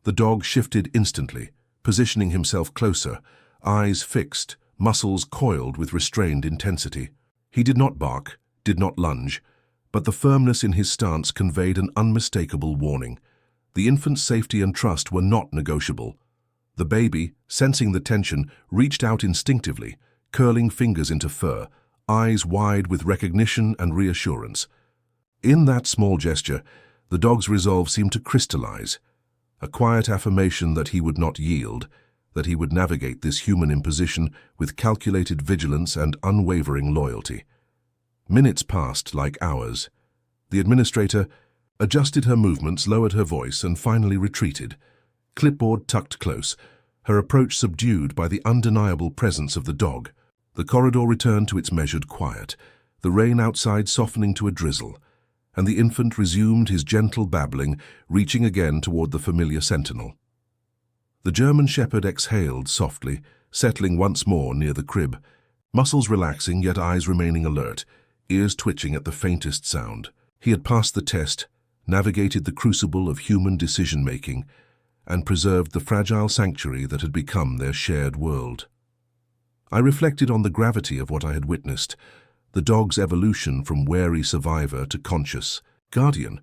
The dog shifted instantly, positioning himself closer, eyes fixed, muscles coiled with restrained intensity. He did not bark, did not lunge, but the firmness in his stance conveyed an unmistakable warning. The infant's safety and trust were not negotiable. The baby, sensing the tension, reached out instinctively, curling fingers into fur, eyes wide with recognition and reassurance. In that small gesture, the dog's resolve seemed to crystallize. a quiet affirmation that he would not yield, that he would navigate this human imposition with calculated vigilance and unwavering loyalty. Minutes passed like hours. The administrator adjusted her movements, lowered her voice, and finally retreated, clipboard tucked close, her approach subdued by the undeniable presence of the dog. The corridor returned to its measured quiet, the rain outside softening to a drizzle, and the infant resumed his gentle babbling, reaching again toward the familiar sentinel. The German shepherd exhaled softly, settling once more near the crib, muscles relaxing yet eyes remaining alert, ears twitching at the faintest sound. He had passed the test, navigated the crucible of human decision-making, and preserved the fragile sanctuary that had become their shared world. I reflected on the gravity of what I had witnessed, the dog's evolution from wary survivor to conscious guardian,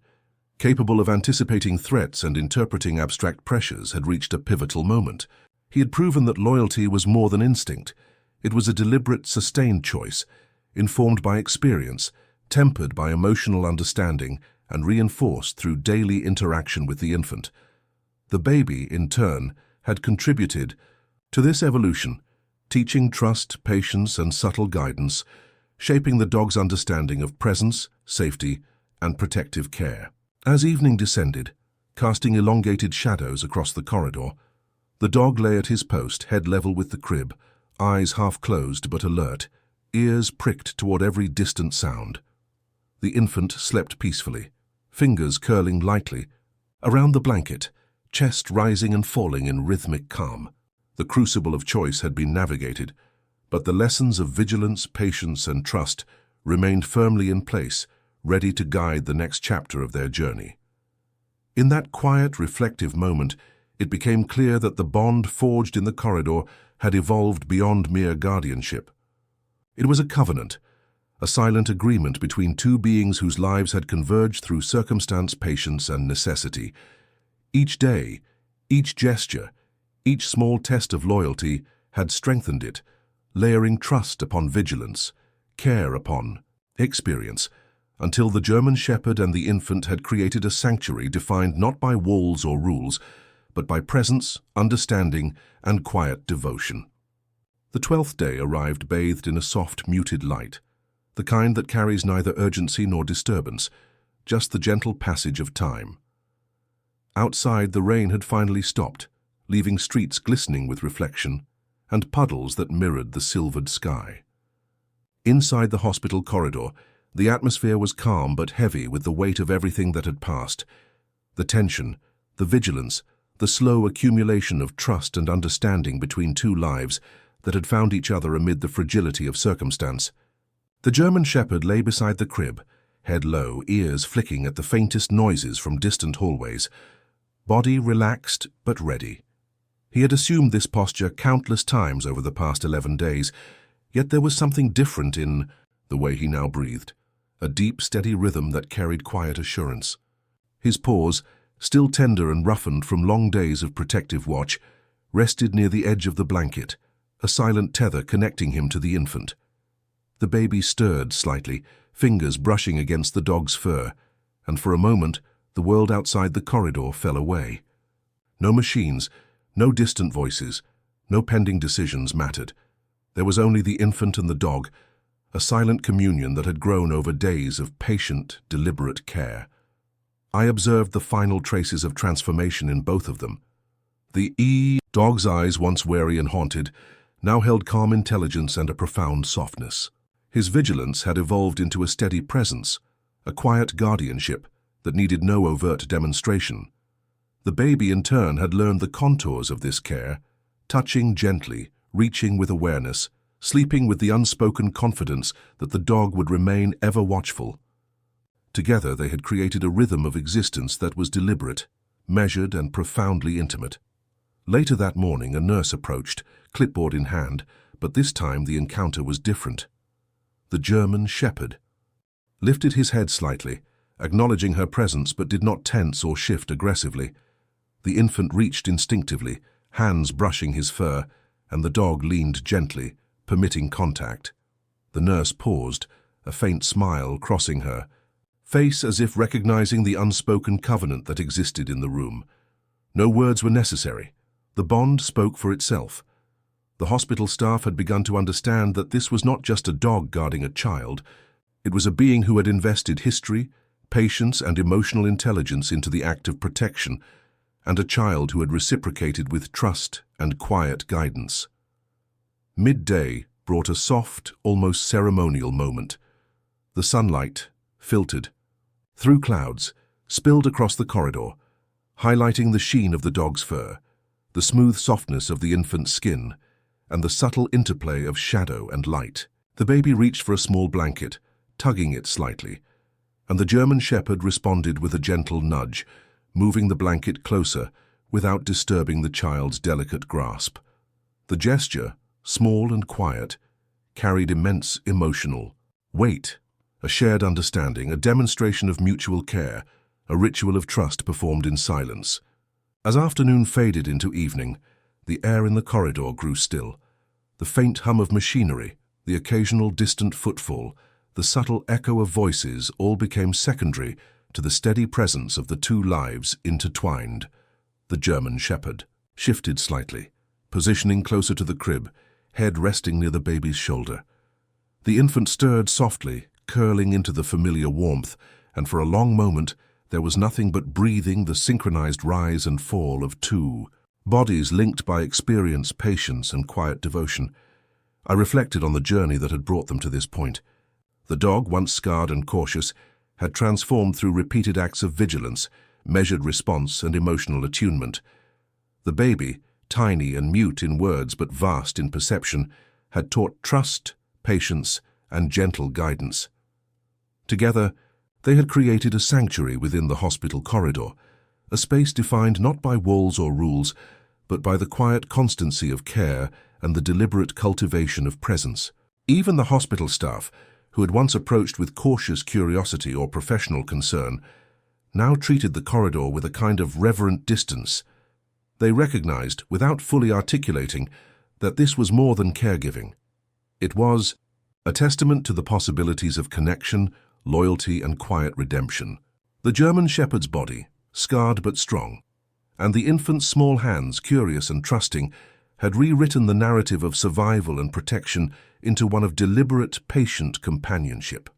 capable of anticipating threats and interpreting abstract pressures, had reached a pivotal moment. He had proven that loyalty was more than instinct. It was a deliberate, sustained choice, informed by experience, tempered by emotional understanding, and reinforced through daily interaction with the infant. The baby, in turn, had contributed to this evolution, teaching trust, patience, and subtle guidance, shaping the dog's understanding of presence, safety, and protective care. As evening descended, casting elongated shadows across the corridor, the dog lay at his post, head level with the crib, eyes half closed but alert, ears pricked toward every distant sound. The infant slept peacefully, fingers curling lightly around the blanket, chest rising and falling in rhythmic calm. The crucible of choice had been navigated, but the lessons of vigilance, patience, and trust remained firmly in place, ready to guide the next chapter of their journey. In that quiet, reflective moment, it became clear that the bond forged in the corridor had evolved beyond mere guardianship. It was a covenant, a silent agreement between two beings whose lives had converged through circumstance, patience, and necessity. Each day, each gesture, each small test of loyalty had strengthened it, layering trust upon vigilance, care upon experience, until the German shepherd and the infant had created a sanctuary defined not by walls or rules, but by presence, understanding, and quiet devotion. The 12th day arrived bathed in a soft, muted light, the kind that carries neither urgency nor disturbance, just the gentle passage of time. Outside, the rain had finally stopped, leaving streets glistening with reflection and puddles that mirrored the silvered sky. Inside the hospital corridor, the atmosphere was calm but heavy with the weight of everything that had passed, the tension, the vigilance, the slow accumulation of trust and understanding between two lives that had found each other amid the fragility of circumstance. The German shepherd lay beside the crib, head low, ears flicking at the faintest noises from distant hallways, body relaxed but ready. He had assumed this posture countless times over the past 11 days, yet there was something different in the way he now breathed, a deep, steady rhythm that carried quiet assurance. His paws, still tender and roughened from long days of protective watch, rested near the edge of the blanket, a silent tether connecting him to the infant. The baby stirred slightly, fingers brushing against the dog's fur, and for a moment the world outside the corridor fell away. No machines, no distant voices, no pending decisions mattered. There was only the infant and the dog, a silent communion that had grown over days of patient, deliberate care. I observed the final traces of transformation in both of them. The dog's eyes, once wary and haunted, now held calm intelligence and a profound softness. His vigilance had evolved into a steady presence, a quiet guardianship that needed no overt demonstration. The baby, in turn, had learned the contours of this care, touching gently, reaching with awareness, sleeping with the unspoken confidence that the dog would remain ever watchful. Together they had created a rhythm of existence that was deliberate, measured, and profoundly intimate. Later that morning, a nurse approached, clipboard in hand, but this time the encounter was different. The German shepherd lifted his head slightly, acknowledging her presence but did not tense or shift aggressively. The infant reached instinctively, hands brushing his fur, and the dog leaned gently, permitting contact. The nurse paused, a faint smile crossing her face as if recognizing the unspoken covenant that existed in the room. No words were necessary. The bond spoke for itself. The hospital staff had begun to understand that this was not just a dog guarding a child. It was a being who had invested history, patience, and emotional intelligence into the act of protection, and a child who had reciprocated with trust and quiet guidance. Midday brought a soft, almost ceremonial moment. The sunlight, filtered through clouds, spilled across the corridor, highlighting the sheen of the dog's fur, the smooth softness of the infant's skin, and the subtle interplay of shadow and light. The baby reached for a small blanket, tugging it slightly, and the German Shepherd responded with a gentle nudge, moving the blanket closer without disturbing the child's delicate grasp. The gesture, small and quiet, carried immense emotional weight, a shared understanding, a demonstration of mutual care, a ritual of trust performed in silence. As afternoon faded into evening, the air in the corridor grew still. The faint hum of machinery, the occasional distant footfall, the subtle echo of voices all became secondary to the steady presence of the two lives intertwined. The German Shepherd shifted slightly, positioning closer to the crib, head resting near the baby's shoulder. The infant stirred softly, curling into the familiar warmth, and for a long moment there was nothing but breathing, the synchronized rise and fall of two bodies linked by experience, patience, and quiet devotion. I reflected on the journey that had brought them to this point. The dog, once scarred and cautious, had transformed through repeated acts of vigilance, measured response, and emotional attunement. The baby, tiny and mute in words but vast in perception, had taught trust, patience, and gentle guidance. Together, they had created a sanctuary within the hospital corridor, a space defined not by walls or rules, but by the quiet constancy of care and the deliberate cultivation of presence. Even the hospital staff, who had once approached with cautious curiosity or professional concern, now treated the corridor with a kind of reverent distance. They recognized, without fully articulating, that this was more than caregiving. It was a testament to the possibilities of connection, loyalty, and quiet redemption. The German Shepherd's body, scarred but strong, and the infant's small hands, curious and trusting, had rewritten the narrative of survival and protection into one of deliberate, patient companionship.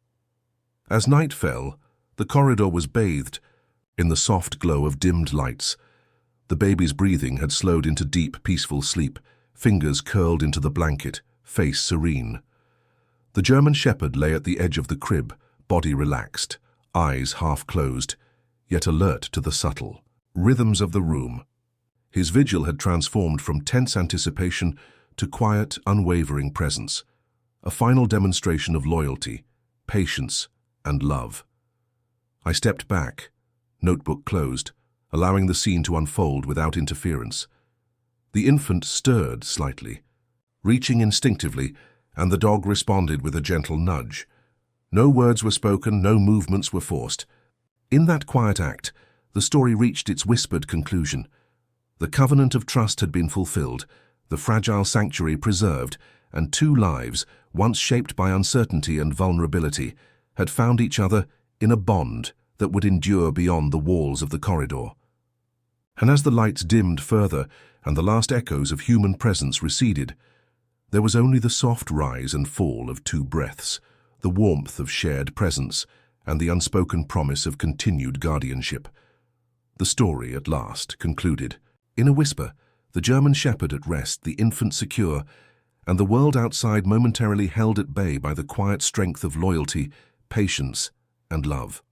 As night fell, the corridor was bathed in the soft glow of dimmed lights. The baby's breathing had slowed into deep, peaceful sleep, fingers curled into the blanket, face serene. The German Shepherd lay at the edge of the crib, body relaxed, eyes half closed, yet alert to the subtle rhythms of the room. His vigil had transformed from tense anticipation to quiet, unwavering presence, a final demonstration of loyalty, patience, and love. I stepped back, notebook closed, allowing the scene to unfold without interference. The infant stirred slightly, reaching instinctively, and the dog responded with a gentle nudge. No words were spoken, no movements were forced. In that quiet act, the story reached its whispered conclusion. The covenant of trust had been fulfilled, the fragile sanctuary preserved, and two lives, once shaped by uncertainty and vulnerability, had found each other in a bond that would endure beyond the walls of the corridor. And as the lights dimmed further and the last echoes of human presence receded, there was only the soft rise and fall of two breaths, the warmth of shared presence, and the unspoken promise of continued guardianship. The story, at last, concluded. In a whisper, the German Shepherd at rest, the infant secure, and the world outside momentarily held at bay by the quiet strength of loyalty, patience, and love.